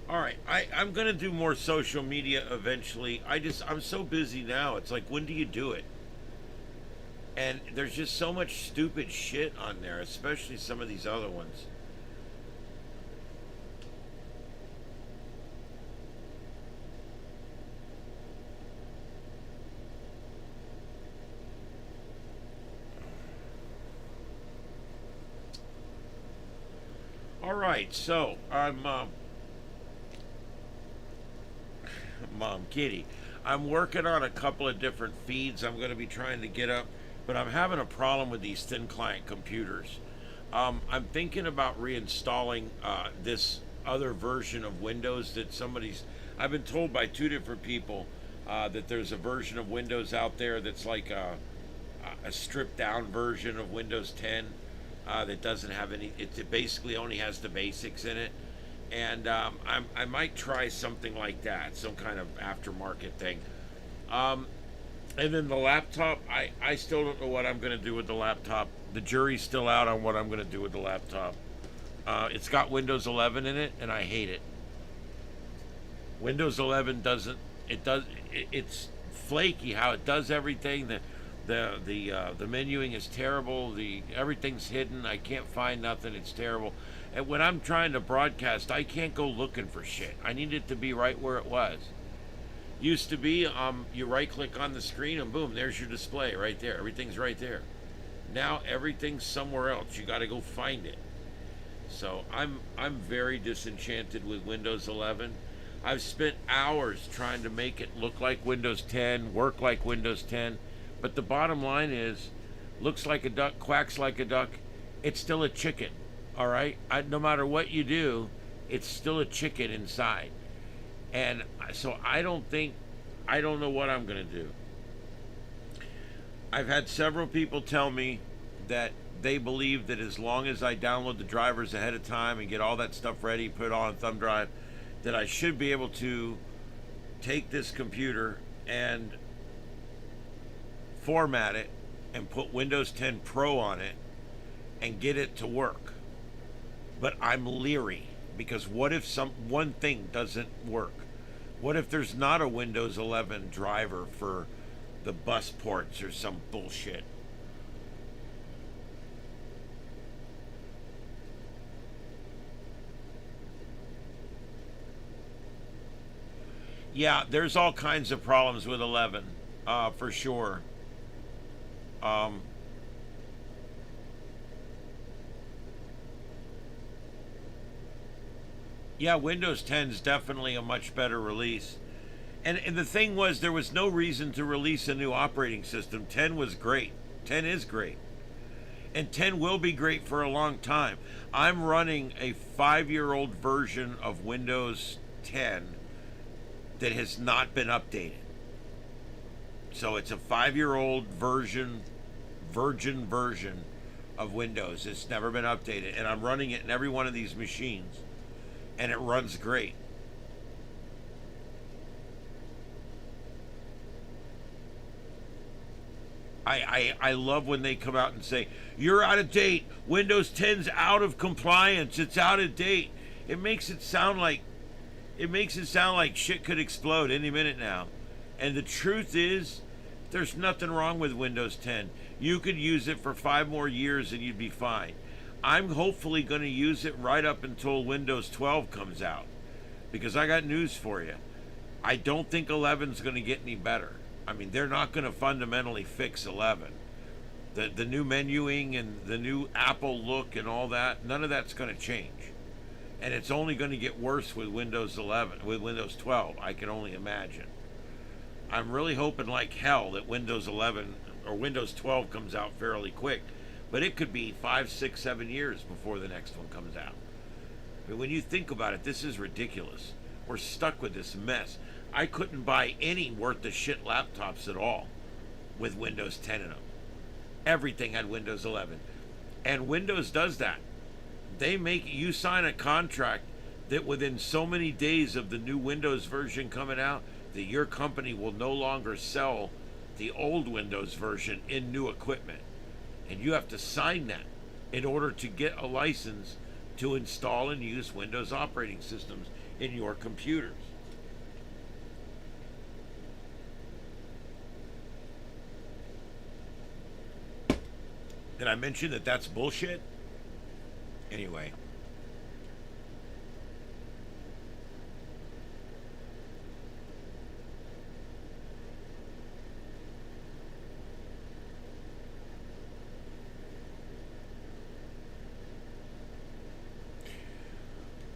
All right, I'm gonna do more social media eventually. I'm so busy now. It's like, when do you do it? And there's just so much stupid shit on there, especially some of these other ones. All right, so I'm Mom Kitty. I'm working on a couple of different feeds I'm going to be trying to get up, but I'm having a problem with these thin client computers. I'm thinking about reinstalling this other version of Windows that I've been told by two different people that there's a version of Windows out there that's like a stripped down version of Windows 10 that doesn't have any, it basically only has the basics in it. And I might try something like that, some kind of aftermarket thing. And then the laptop, I still don't know what I'm going to do with the laptop. The jury's still out on what I'm going to do with the laptop. It's got Windows 11 in it, and I hate it. Windows 11 it's flaky how it does everything. The menuing is terrible. Everything's hidden. I can't find nothing. It's terrible. And when I'm trying to broadcast, I can't go looking for shit. I need it to be right where it was. Used to be, you right click on the screen and boom, there's your display right there. Everything's right there. Now everything's somewhere else. You got to go find it. So I'm very disenchanted with Windows 11. I've spent hours trying to make it look like Windows 10, work like Windows 10. But the bottom line is, looks like a duck, quacks like a duck. It's still a chicken, all right? No matter what you do, it's still a chicken inside. And so I don't know what I'm going to do. I've had several people tell me that they believe that as long as I download the drivers ahead of time and get all that stuff ready, put it on a thumb drive, that I should be able to take this computer and format it and put Windows 10 Pro on it and get it to work. But I'm leery, because what if one thing doesn't work? What if there's not a Windows 11 driver for the bus ports or some bullshit? Yeah, there's all kinds of problems with 11, for sure. Yeah, Windows 10 is definitely a much better release. And the thing was, there was no reason to release a new operating system. 10 was great. 10 is great. And 10 will be great for a long time. I'm running a 5-year-old version of Windows 10 that has not been updated. So it's a 5-year-old version of Windows. It's never been updated, and I'm running it in every one of these machines, and it runs great. I love when they come out and say, you're out of date. Windows 10's out of compliance. It's out of date. It makes it sound like shit could explode any minute now. And the truth is, there's nothing wrong with Windows 10. You could use it for 5 more years and you'd be fine. I'm hopefully going to use it right up until Windows 12 comes out, because I got news for you. I don't think 11's going to get any better. I mean, they're not going to fundamentally fix 11. The new menuing and the new Apple look and all that, none of that's going to change. And it's only going to get worse with Windows 11, with Windows 12, I can only imagine. I'm really hoping like hell that Windows 11 or Windows 12 comes out fairly quick, but it could be 5, 6, 7 years before the next one comes out. I mean, when you think about it, this is ridiculous. We're stuck with this mess. I couldn't buy any worth of shit laptops at all with Windows 10 in them. Everything had Windows 11. And Windows does that. They make you sign a contract that within so many days of the new Windows version coming out, that your company will no longer sell the old Windows version in new equipment. And you have to sign that in order to get a license to install and use Windows operating systems in your computers. Did I mention that that's bullshit? Anyway.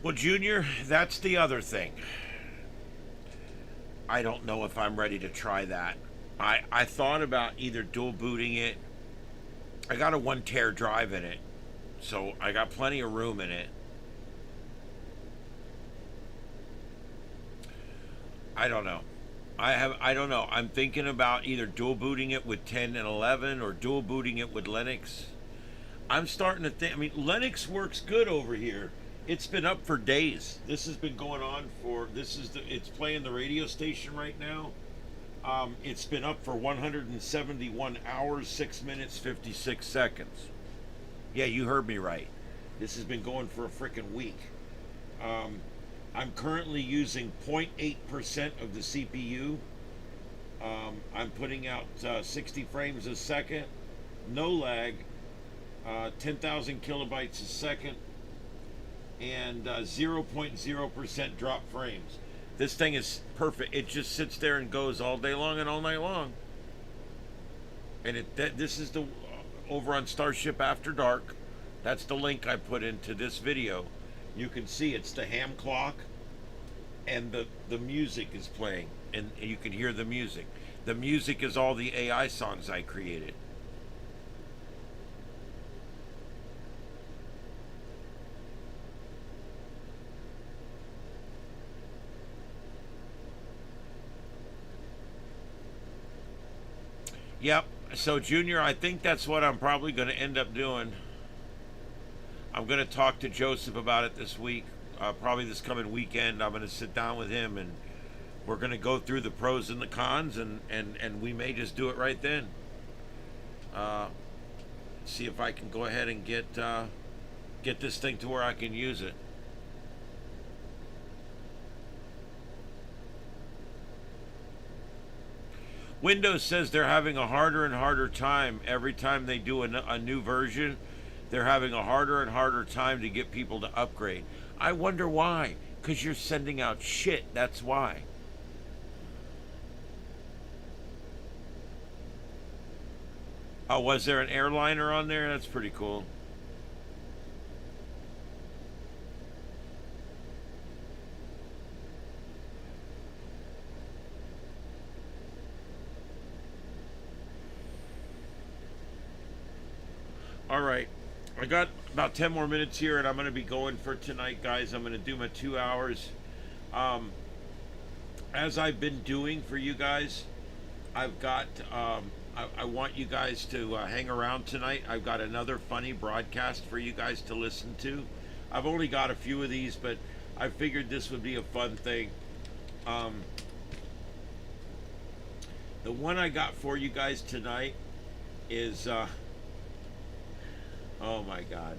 Well, Junior, that's the other thing. I don't know if I'm ready to try that. I thought about either dual booting it. I got a 1 tera drive in it, so I got plenty of room in it. I don't know. I don't know. I'm thinking about either dual booting it with 10 and 11 or dual booting it with Linux. I'm starting to think, I mean, Linux works good over here. It's been up for days. This has been going on for, it's playing the radio station right now. It's been up for 171 hours, 6 minutes, 56 seconds. Yeah, you heard me right. This has been going for a freaking week. I'm currently using 0.8% of the CPU. I'm putting out 60 frames a second, no lag, 10,000 kilobytes a second, and 0.0% drop frames. This thing is perfect. It just sits there and goes all day long and all night long. And this is the over on Starship After Dark. That's the link I put into this video. You can see it's the ham clock, and the music is playing, and you can hear the music. The music is all the AI songs I created. Yep. So, Junior, I think that's what I'm probably going to end up doing. I'm going to talk to Joseph about it this week. Probably this coming weekend, I'm going to sit down with him, and we're going to go through the pros and the cons, and we may just do it right then. See if I can go ahead and get this thing to where I can use it. Windows says they're having a harder and harder time every time they do a new version. They're having a harder and harder time to get people to upgrade. I wonder why. Because you're sending out shit. That's why. Oh, was there an airliner on there? That's pretty cool. All right, I got about 10 more minutes here, and I'm going to be going for tonight, guys. I'm going to do my 2 hours. As I've been doing for you guys, I've I want you guys to hang around tonight. I've got another funny broadcast for you guys to listen to. I've only got a few of these, but I figured this would be a fun thing. The one I got for you guys tonight is, oh my God.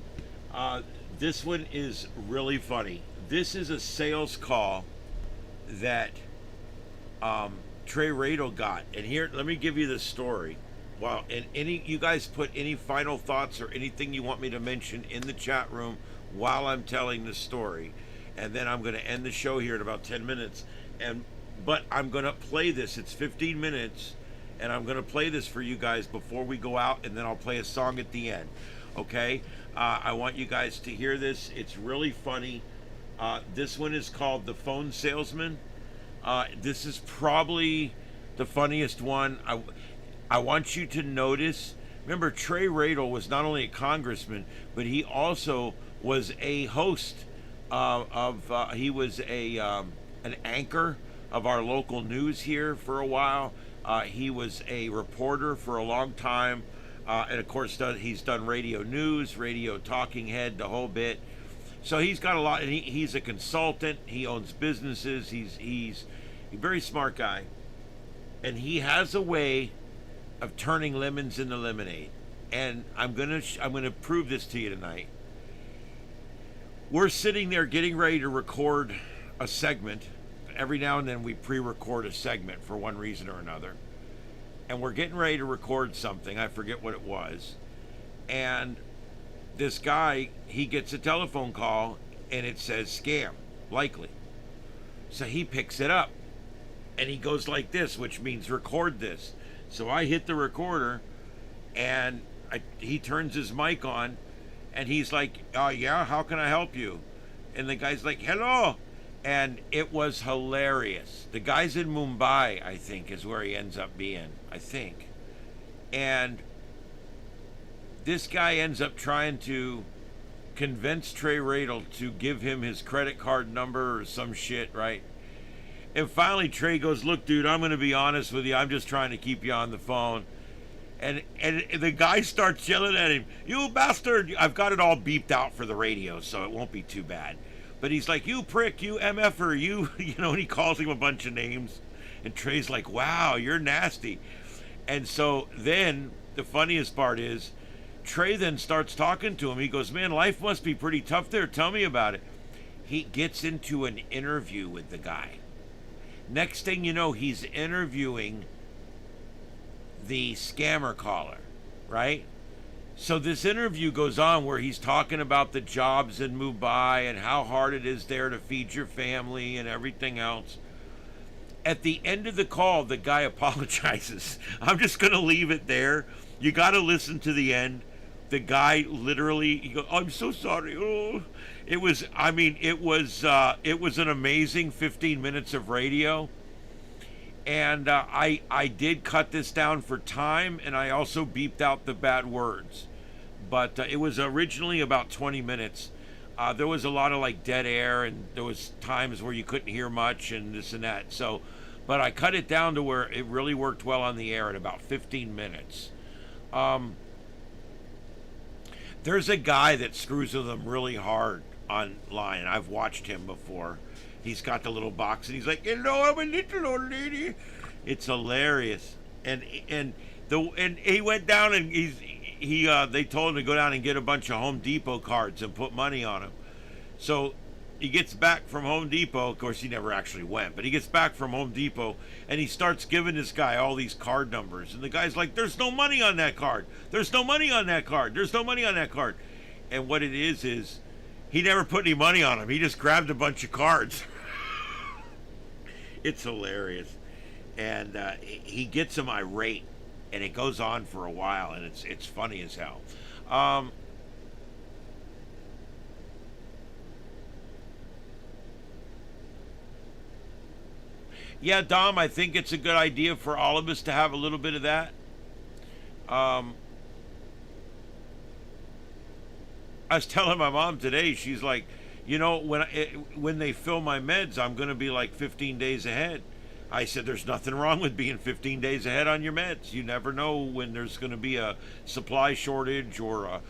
This one is really funny. This is a sales call that Trey Radel got. And here, let me give you the story. Well, and you guys put any final thoughts or anything you want me to mention in the chat room while I'm telling the story. And then I'm going to end the show here in about 10 minutes. But I'm going to play this. It's 15 minutes. And I'm going to play this for you guys before we go out. And then I'll play a song at the end. Okay? I want you guys to hear this. It's really funny. This one is called The Phone Salesman. This is probably the funniest one. I want you to notice. Remember, Trey Radel was not only a congressman, but he also was a host he was an anchor of our local news here for a while. He was a reporter for a long time, and of course he's done radio news, radio talking head, the whole bit. So he's got a lot, and he's a consultant. He owns businesses. He's a very smart guy, and he has a way of turning lemons into lemonade. And I'm gonna prove this to you tonight. We're sitting there getting ready to record a segment. Every now and then we pre-record a segment for one reason or another, and we're getting ready to record something. I forget what it was, and this guy, he gets a telephone call and it says scam, likely. So he picks it up and he goes like this, which means record this. So I hit the recorder and he turns his mic on and he's like, yeah, how can I help you? And the guy's like, hello. And it was hilarious. The guy's in Mumbai, I think, is where he ends up being, I think. And this guy ends up trying to convince Trey Radel to give him his credit card number or some shit, right? And finally Trey goes, look, dude, I'm going to be honest with you. I'm just trying to keep you on the phone. And the guy starts yelling at him, you bastard. I've got it all beeped out for the radio, so it won't be too bad. But he's like, you prick, you MFer, you know, and he calls him a bunch of names. And Trey's like, wow, you're nasty. And so then the funniest part is, Trey then starts talking to him. He goes, man, life must be pretty tough there. Tell me about it. He gets into an interview with the guy. Next thing you know, he's interviewing the scammer caller, right? So this interview goes on where he's talking about the jobs in Mumbai and how hard it is there to feed your family and everything else. At the end of the call, the guy apologizes. I'm just going to leave it there. You got to listen to the end. The guy literally, he goes, I'm so sorry. Oh. It was an amazing 15 minutes of radio. And I did cut this down for time, and I also beeped out the bad words. But it was originally about 20 minutes. There was a lot of like dead air, and there was times where you couldn't hear much and this and that. So, but I cut it down to where it really worked well on the air at about 15 minutes. There's a guy that screws with them really hard online. I've watched him before. He's got the little box and he's like, hello, I'm a little old lady. It's hilarious. And he went down and they told him to go down and get a bunch of Home Depot cards and put money on them. So he gets back from Home Depot. Of course, he never actually went, but he gets back from Home Depot and he starts giving this guy all these card numbers. And the guy's like, there's no money on that card. There's no money on that card. There's no money on that card. And what it is he never put any money on them. He just grabbed a bunch of cards. It's hilarious. And he gets him irate. And it goes on for a while. And it's funny as hell. Yeah, Dom, I think it's a good idea for all of us to have a little bit of that. I was telling my mom today, she's like, you know, when they fill my meds, I'm going to be like 15 days ahead. I said, there's nothing wrong with being 15 days ahead on your meds. You never know when there's going to be a supply shortage or a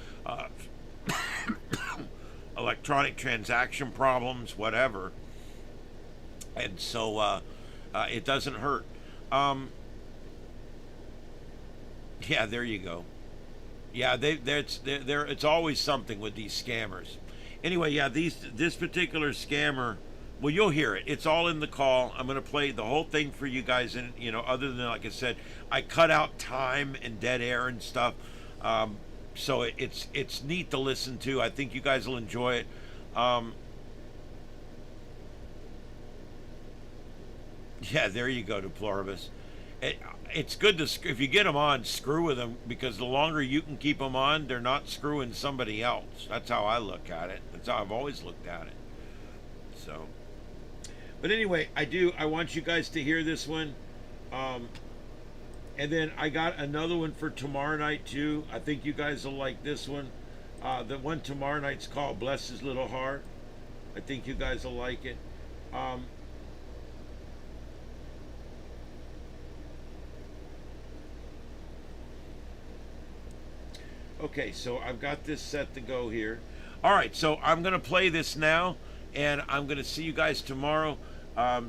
electronic transaction problems, whatever. And so it doesn't hurt. Yeah, there you go. Yeah, it's always something with these scammers. Anyway, yeah, this particular scammer. Well, you'll hear it. It's all in the call. I'm going to play the whole thing for you guys. And other than, like I said, I cut out time and dead air and stuff. So it's neat to listen to. I think you guys will enjoy it. Yeah, there you go, Deploribus. It's good to, if you get them on, screw with them, because the longer you can keep them on, they're not screwing somebody else. That's how I look at it. That's how I've always looked at it. So, but anyway, I want you guys to hear this one. And then I got another one for tomorrow night too. I think you guys will like this one. The one tomorrow night's called Bless His Little Heart. I think you guys will like it. Okay, so I've got this set to go here. All right, so I'm going to play this now, and I'm going to see you guys tomorrow.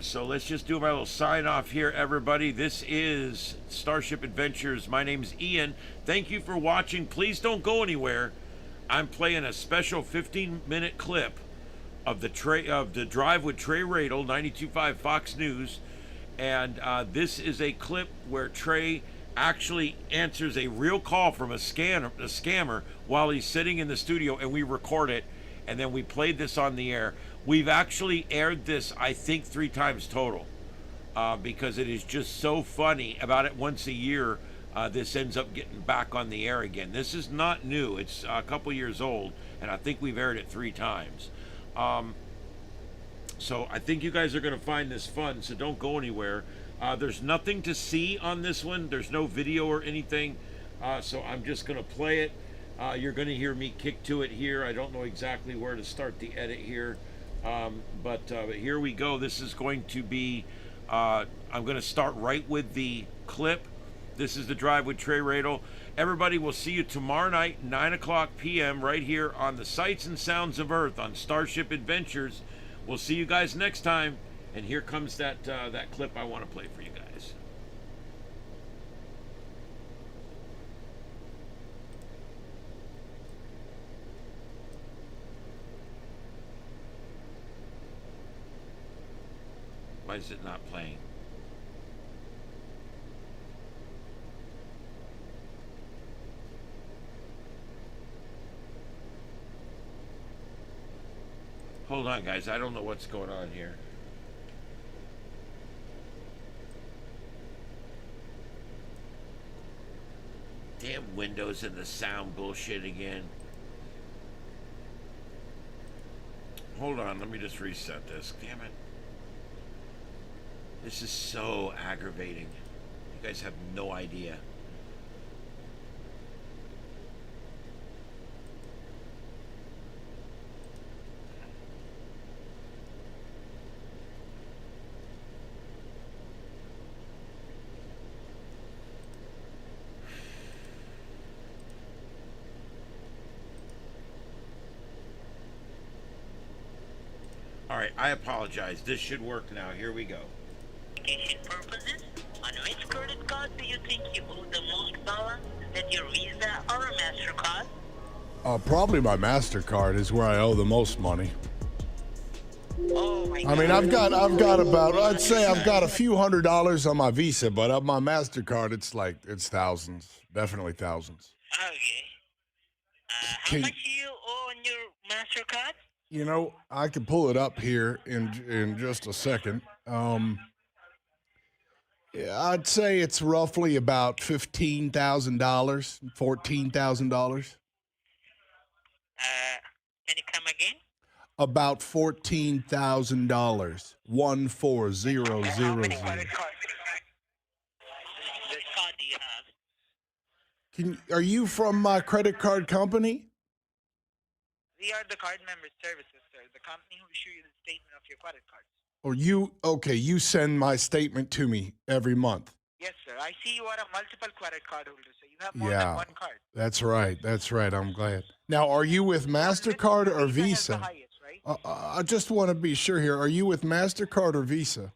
So let's just do my little sign off here, everybody. This is Starship Adventures. My name's Ian. Thank you for watching. Please don't go anywhere. I'm playing a special 15-minute clip of the Drive with Trey Radel, 92.5 Fox News. And this is a clip where Trey actually answers a real call from a scammer while he's sitting in the studio, and we record it, and then we played this on the air. We've actually aired this, I think, 3 times total, because it is just so funny. About it once a year, this ends up getting back on the air again. This is not new. It's a couple years old, and I think we've aired it 3 times. So I think you guys are going to find this fun, so don't go anywhere. There's nothing to see on this one. There's no video or anything, so I'm just going to play it. You're going to hear me kick to it here. I don't know exactly where to start the edit here, but here we go. This is going to be, I'm going to start right with the clip. This is the Drive with Trey Radel. Everybody, will see you tomorrow night, 9 o'clock p.m. right here on the Sights and Sounds of Earth on Starship Adventures. We'll see you guys next time. And here comes that clip I want to play for you guys. Why is it not playing? Hold on, guys. I don't know what's going on here. Damn Windows and the sound bullshit again. Hold on, let me just reset this. Damn it. This is so aggravating. You guys have no idea. Alright, I apologize. This should work now. Here we go. Application purposes, on which credit card do you think you owe the most balance? Is that your Visa or a MasterCard? Probably my MasterCard is where I owe the most money. Oh my I mean, I've got about, I'd say I've got a few $100s on my Visa, but on my MasterCard, it's thousands, definitely thousands. Okay. How Can- much do you owe on your MasterCard? You know, I can pull it up here in just a second. Yeah, I'd say it's roughly about $15,000, $14,000. Can you come again? About $14,000. 14000. How many credit cards? Which card do you have? Are you from my credit card company? We are the card member services, sir. The company who issue you the statement of your credit cards. Or you send my statement to me every month. Yes, sir. I see you are a multiple credit card holder, so you have more than Yeah, one card. that's right. That's right. I'm glad. Now, are you with MasterCard or Visa has the Visa? highest, right? I just want to be sure here. Are you with MasterCard or Visa?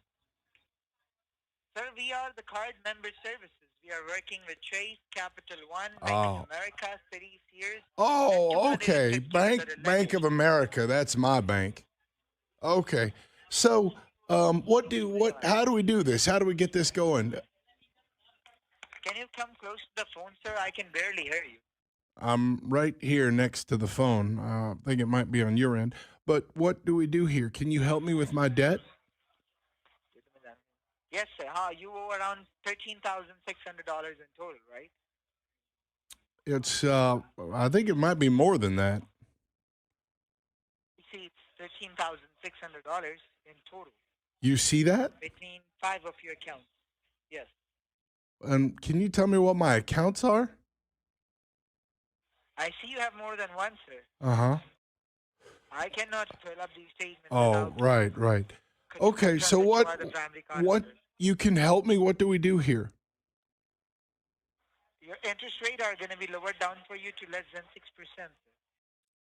Sir, we are the card member services. We are working with Chase, Capital One, Bank Oh. of America, Citi, Sears. Oh, and okay. 250 Bank of America. That's my bank. Okay. So, how do we do this? How do we get this going? Can you come close to the phone, sir? I can barely hear you. I'm right here next to the phone. I think it might be on your end. But what do we do here? Can you help me with my debt? Yes, sir. You owe around $13,600 in total, right? It's I think it might be more than that. You see, it's $13,600 in total You see that? between 5 of your accounts. Yes. And can you tell me what my accounts are? I see you have more than one, sir. Uh-huh. I cannot fill up these statements. Oh, without right. Could you Okay, confirm so that you what are the primary card what holder? you can help me? What do we do here? Your interest rate are going to be lowered down for you to less than 6%. Sir.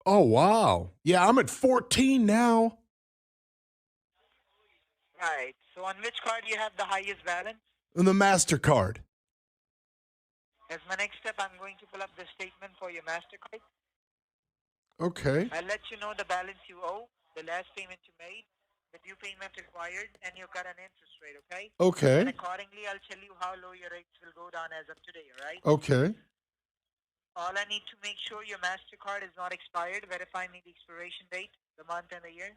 Oh, wow. Yeah, I'm at 14 now. Right. So on which card you have the highest balance? On the MasterCard. As my next step, I'm going to pull up the statement for your MasterCard. Okay. I'll let you know the balance you owe, the last payment you made, the due payment required, and your current interest rate, okay? And Okay. accordingly, I'll tell you how low your rates will go down as of today, all right? Okay. All I need to make sure your MasterCard is not expired. Verify me the expiration date, the month and the year.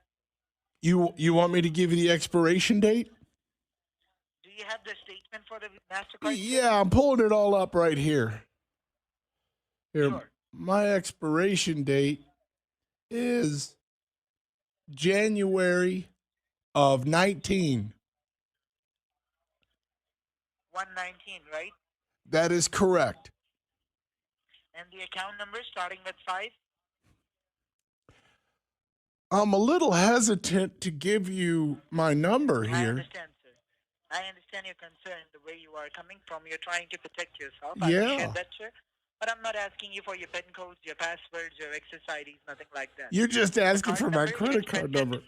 You want me to give you the expiration date? Do you have the statement for the MasterCard? Yeah, I'm pulling it all up right here. Here, Sure. my expiration date is January of 19. 119, right? That is correct. And the account number starting with 5? I'm a little hesitant to give you my number I here. understand, sir. I understand your concern, the way you are coming from. You're trying to protect yourself. Yeah. I appreciate that, sir. But I'm not asking you for your PIN codes, your passwords, your access IDs, nothing like that. You're just asking card for my number, credit it's card printed- number.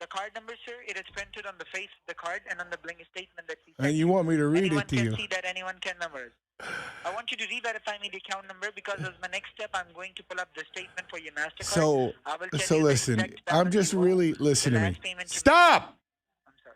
The card number, sir, it is printed on the face of the card and on the bling statement that we And sent you want me to read anyone it to can you. see that, anyone can number it. I want you to re-verify me the account number because as my next step, I'm going to pull up the statement for your MasterCard. So, I will tell so you the listen, exact I'm balance just you owe, really, the listen to me. last payment you Stop! made. I'm sorry.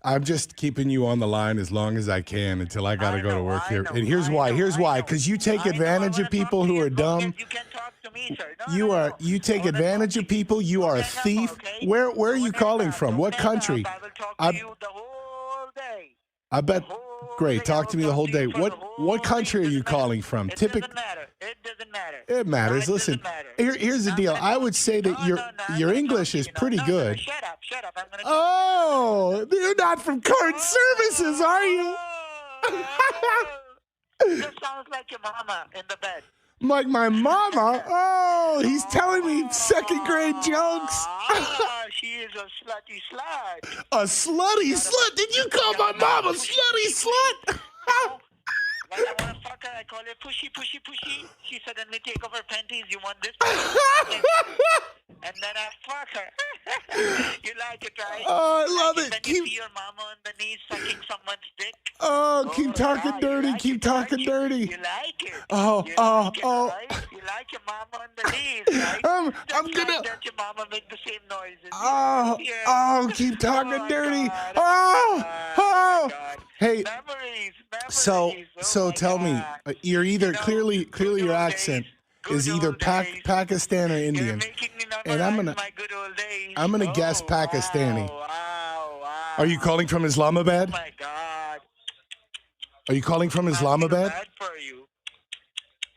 I'm just keeping you on the line as long as I can until I gotta I go to know, work I here. know, And here's I why. know, Here's I why. know. Because you take I know, advantage I of wanna people talk to who you are as long dumb. as you can talk to me, sir. No, You no, are no. you take I wanna advantage talk of to people. You are a Don't hang thief. up, okay? Where are Don't you hang calling up, from? don't What hang up. country? I will talk I- to you the whole day. I bet. The whole Great. day I Talk will to me the whole to you day. for What the whole what country day. are It you doesn't matter. calling from? It Typic. doesn't matter. It doesn't matter. It matters. No, it Listen. doesn't matter. Here's the I'm deal. gonna I talk would to say you. that No, your no, no, I'm your gonna talk English to is you now. pretty No, no, no, good. Shut up. Shut up. I'm gonna. Oh, you're not from card services, are you? This sounds like your mama in the bed. Like my mama. Oh, he's telling me second grade jokes. She is a slutty slut. A slutty slut? Did you call my mom a slutty slut? When I want to fuck her, I call her pushy, pushy, pushy. She suddenly take off her panties. You want this? And then I fuck her. You like it, right? Oh, I love Like it. When Keep, you see your mama on the knees sucking someone's dick. keep talking yeah, you dirty. like Keep it, don't talking you? dirty. You like it. Oh, You oh, like it, oh. right? You like your mama on the knees, right? I'm Just gonna- like that your mama make the same noises. Oh, Yeah. oh, keep talking my dirty. God. Oh, my oh. God. Hey, Memories. so Oh my tell me, God. you're either You know, clearly good your old accent days, is good either old days. Pakistan or You're Indian. making me And I'm memorize gonna- my good old days. I'm gonna guess Oh, Pakistani. Wow. Are you calling from Oh Islamabad? my God. Are you calling from I feel Islamabad? bad for you.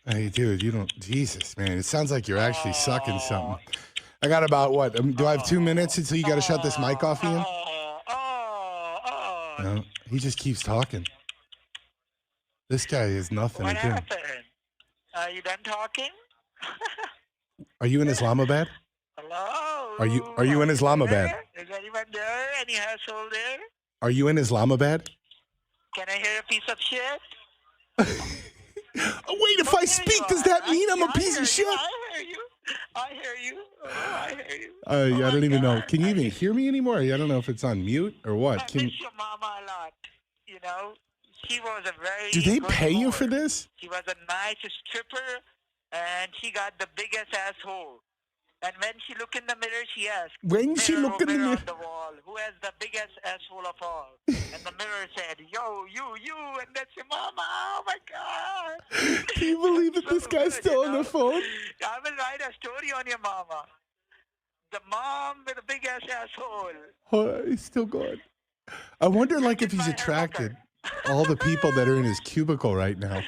Hey, dude, you don't. Jesus, man, it sounds like you're actually sucking something. I got about what? Do I have 2 minutes until you got to shut this mic off, Ian? Oh. No, he just keeps talking. This guy is nothing What again. happened? Are you done talking? Are you in Islamabad? Hello? Are you in Islamabad? Is anyone there? Any asshole there? Are you in Islamabad? Can I hear a piece of shit? Oh, wait, if I speak, does that mean I'm a piece of shit? I hear you. I hear you. Oh, I hear you. I don't even know. God. Can you even hear me anymore? I don't know if it's on mute or what. I miss your mama a lot. You know, she was a very. Do they good pay you whore. for this? She was a nice stripper, and she got the biggest asshole. And when she looked in the mirror, she asked, When she looked in the mirror, on the wall, who has the biggest asshole of all? And the mirror said, yo, you, and that's your mama. Oh, my God. can you believe that this guy's good, still you on the know? phone? I will write a story on your mama. The mom with the big-ass asshole. Oh, he's still going. I wonder, like, if he's attracted all the people that are in his cubicle right now.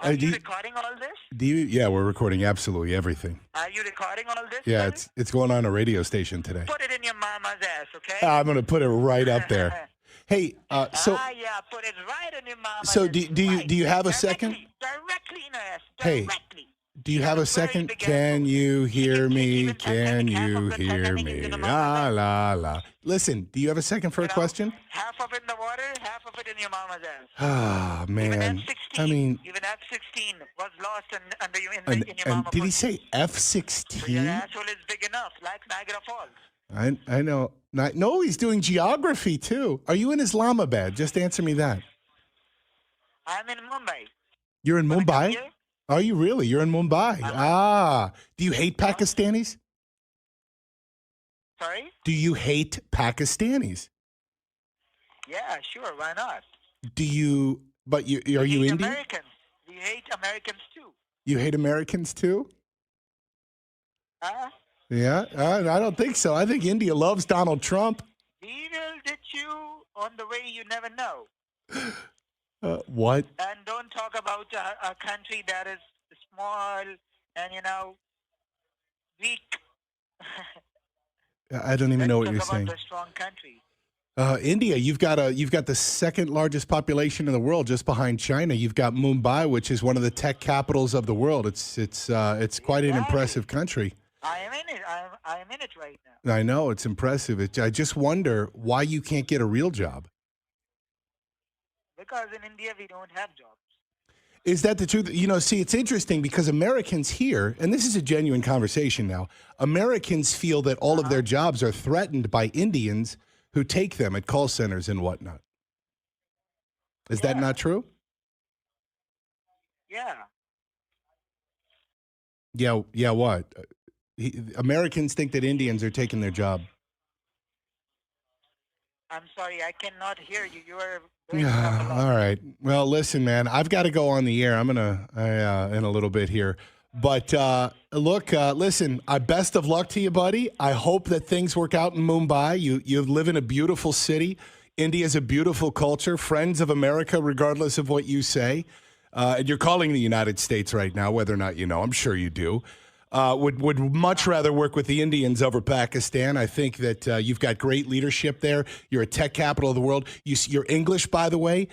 Are do you you- recording all this? Yeah, we're recording absolutely everything. Are you recording all this? Yeah, brother? it's going on a radio station today. Put it in your mama's ass, okay? I'm gonna put it right up there. Hey, so yeah, put it right in your mama's so ass. do you have a second? Directly in her ass. Hey, Directly. do you have a second? Can you hear me? Can you hear me? La la la. Listen, do you have a second for a question? Half of it in the water, half of it in your mama's ass. Ah, Even man. F-16, I mean, even F-16 was lost under you in and your mama's did he pussy. say So your F-16? asshole is big enough, like Niagara Falls. I know. No, he's doing geography too. Are you in Islamabad? Just answer me that. I'm in Mumbai. You're in Wanna come Mumbai? here? Are you really? You're in Mumbai. Ah. Do you hate Pakistanis? Sorry? Do you hate Pakistanis? Yeah, sure. Why not? Do you? But are you hate Indian? Americans. We hate Americans too. You hate Americans too? Huh? Yeah, I don't think so. I think India loves Donald Trump. We will get you on the way you never know. What? And don't talk about a country that is small and, weak. I don't even know what you're Let's talk saying. about the strong country. India, you've got the second largest population in the world, just behind China. You've got Mumbai, which is one of the tech capitals of the world. It's quite an impressive country. I am in it. I am in it right now. I know it's impressive. I just wonder why you can't get a real job. Because in India, we don't have jobs. Is that the truth? See, it's interesting because Americans here, and this is a genuine conversation now, Americans feel that all of their jobs are threatened by Indians who take them at call centers and whatnot. Is that not true? Yeah. Yeah, what? Americans think that Indians are taking their job. I'm sorry, I cannot hear you. You are. All right. Well, listen, man, I've got to go on the air. I'm in a little bit here. But look, listen, best of luck to you, buddy. I hope that things work out in Mumbai. You live in a beautiful city. India's a beautiful culture, friends of America, regardless of what you say. And you're calling the United States right now, whether or not you know. I'm sure you do. Would much rather work with the Indians over Pakistan. I think that you've got great leadership there. You're a tech capital of the world. Your English, by the way,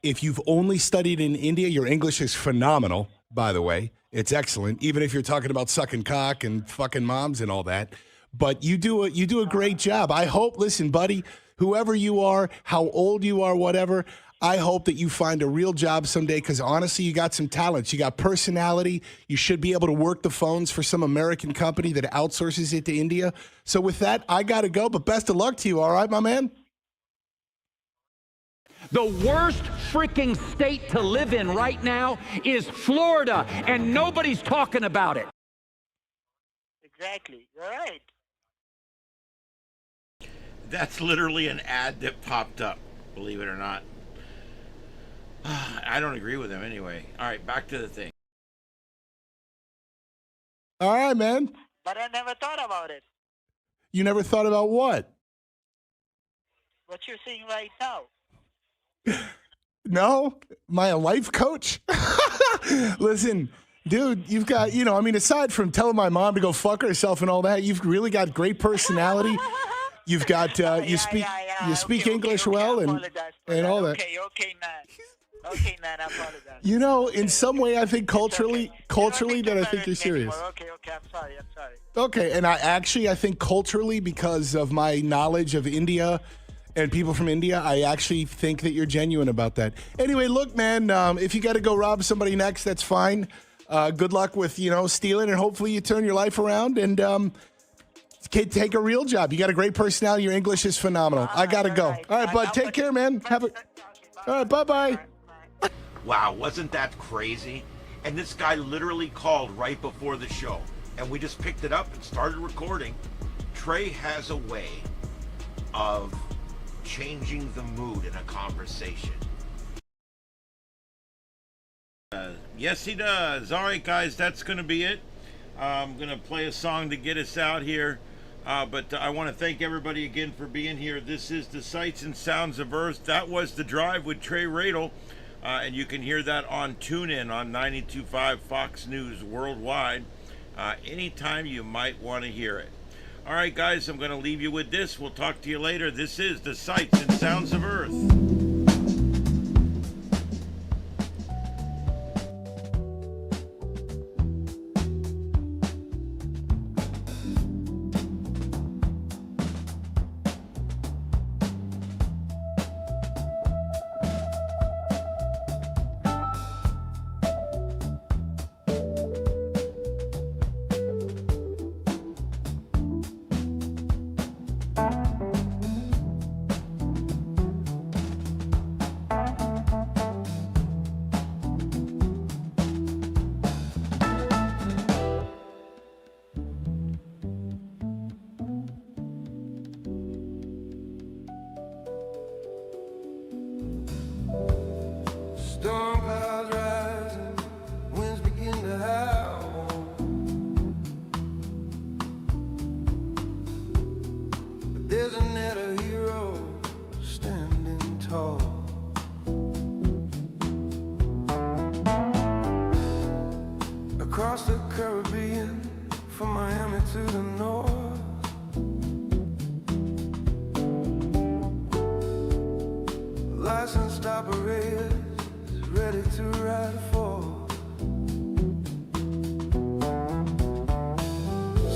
if you've only studied in India, your English is phenomenal, by the way. It's excellent, even if you're talking about sucking cock and fucking moms and all that. But you do a great job. I hope, listen, buddy, whoever you are, how old you are, whatever, I hope that you find a real job someday because honestly, you got some talents. You got personality. You should be able to work the phones for some American company that outsources it to India. So with that, I got to go, but best of luck to you, all right, my man? The worst freaking state to live in right now is Florida, and nobody's talking about it. Exactly. You're right. That's literally an ad that popped up, believe it or not. I don't agree with him anyway. All right, back to the thing. All right, man. But I never thought about it. You never thought about what? What you're seeing right now. No? Am I a life coach? Listen, dude, you've got, aside from telling my mom to go fuck herself and all that, you've really got great personality. You've got, you speak Okay, English well I and apologize for all that. Okay, man. Okay, man, I apologize. You know, in some way, I think culturally, It's okay. culturally, You that don't I need to think you're embarrass me serious. anymore. Okay, I'm sorry. Okay, and I think culturally, because of my knowledge of India and people from India, I actually think that you're genuine about that. Anyway, look, man, if you got to go rob somebody next, that's fine. Good luck with, stealing, and hopefully you turn your life around and take a real job. You got a great personality. Your English is phenomenal. I got to go. All right, bud, take care, man. All right, bye-bye. Wow, wasn't that crazy? And this guy literally called right before the show, and we just picked it up and started recording. Trey has a way of changing the mood in a conversation. Yes, he does. All right, guys, that's going to be it. I'm going to play a song to get us out here. But I want to thank everybody again for being here. This is the Sights and Sounds of Earth. That was The Drive with Trey Radel. And you can hear that on TuneIn on 92.5 Fox News Worldwide anytime you might want to hear it. All right, guys, I'm going to leave you with this. We'll talk to you later. This is the Sights and Sounds of Earth. Storm clouds rising, winds begin to howl. But there's another hero standing tall. Across the Caribbean, from Miami to the north. Licensed operators ready to ride forth.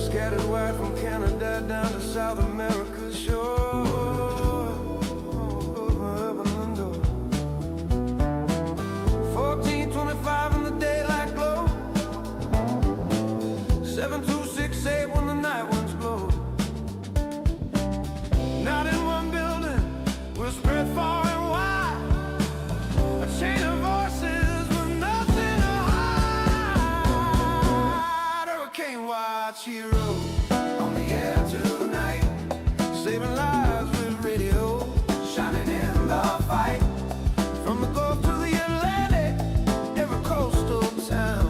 Scattered wide from Canada down to South America's shore. 14:25 in the daylight glow. 7268 when the night winds blow. Not in one building, we're spread far and wide. A chain of voices with nothing to hide. Hurricane watch hero on the air tonight, saving lives with radio, shining in the fight. From the Gulf to the Atlantic, every coastal town,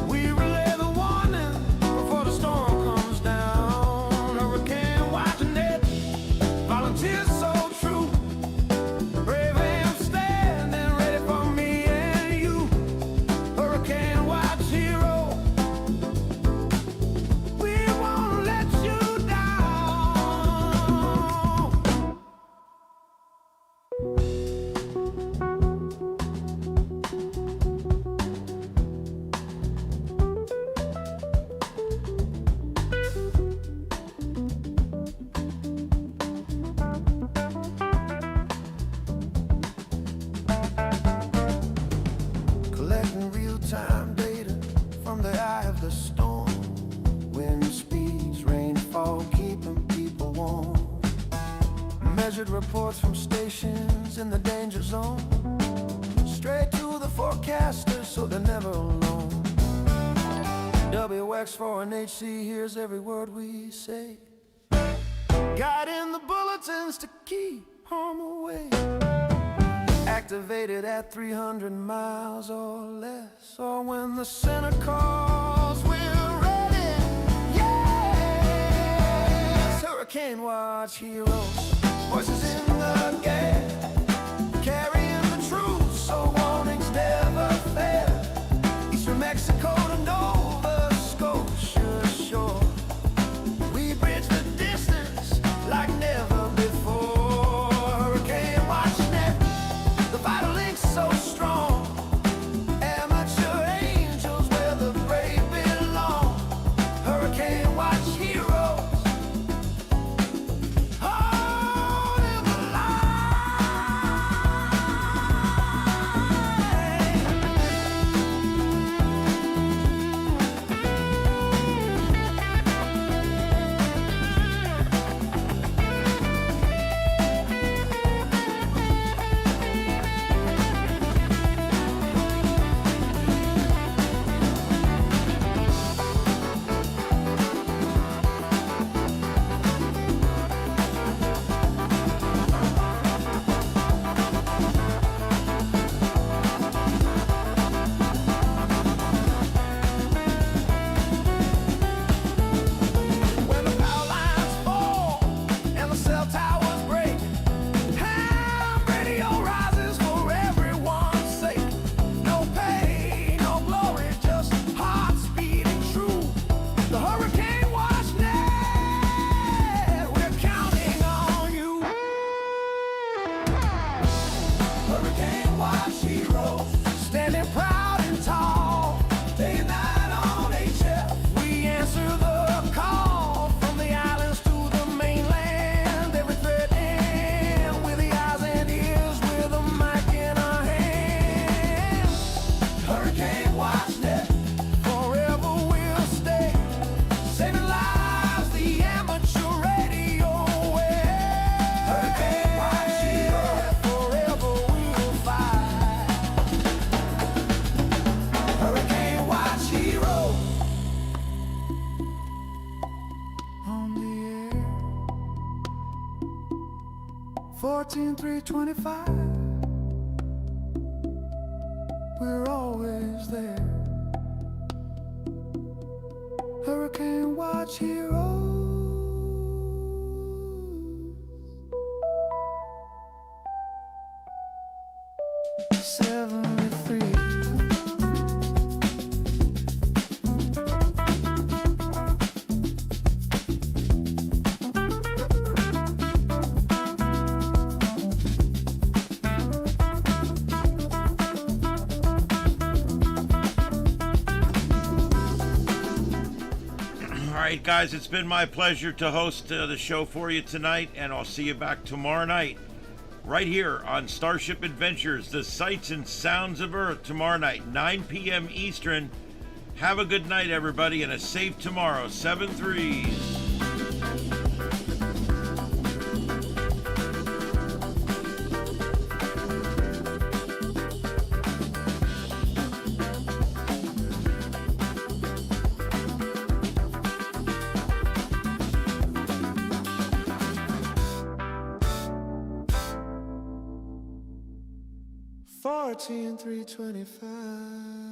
we relay the warning before the storm comes down. Hurricane watching it, volunteers so true. Brave and standing ready for me and you. Hurricane watch hero, we won't let you down. Collecting real-time data from the eye of the storm. Wind speeds, rainfall, keeping people warm. Measured reports from stations in the danger zone. Straight to the forecasters so they're never alone. WX4NHC hears every word we say, guiding the bulletins to keep harm away. Activated at 300 miles or less, or when the center calls, we're ready. Yes, Hurricane watch heroes, voices in the gap, carrying the truth so warnings never fail. Eastern Mexico to Nova Scotia shore, we bridge the distance like never before. Hurricane watch net, the vital link's so 14325. We're always there. Hurricane watch heroes. 73. All right, guys, it's been my pleasure to host the show for you tonight, and I'll see you back tomorrow night right here on Starship Adventures, the sights and sounds of Earth, tomorrow night, 9 p.m. Eastern. Have a good night, everybody, and a safe tomorrow. 7-3. Fourteen 325.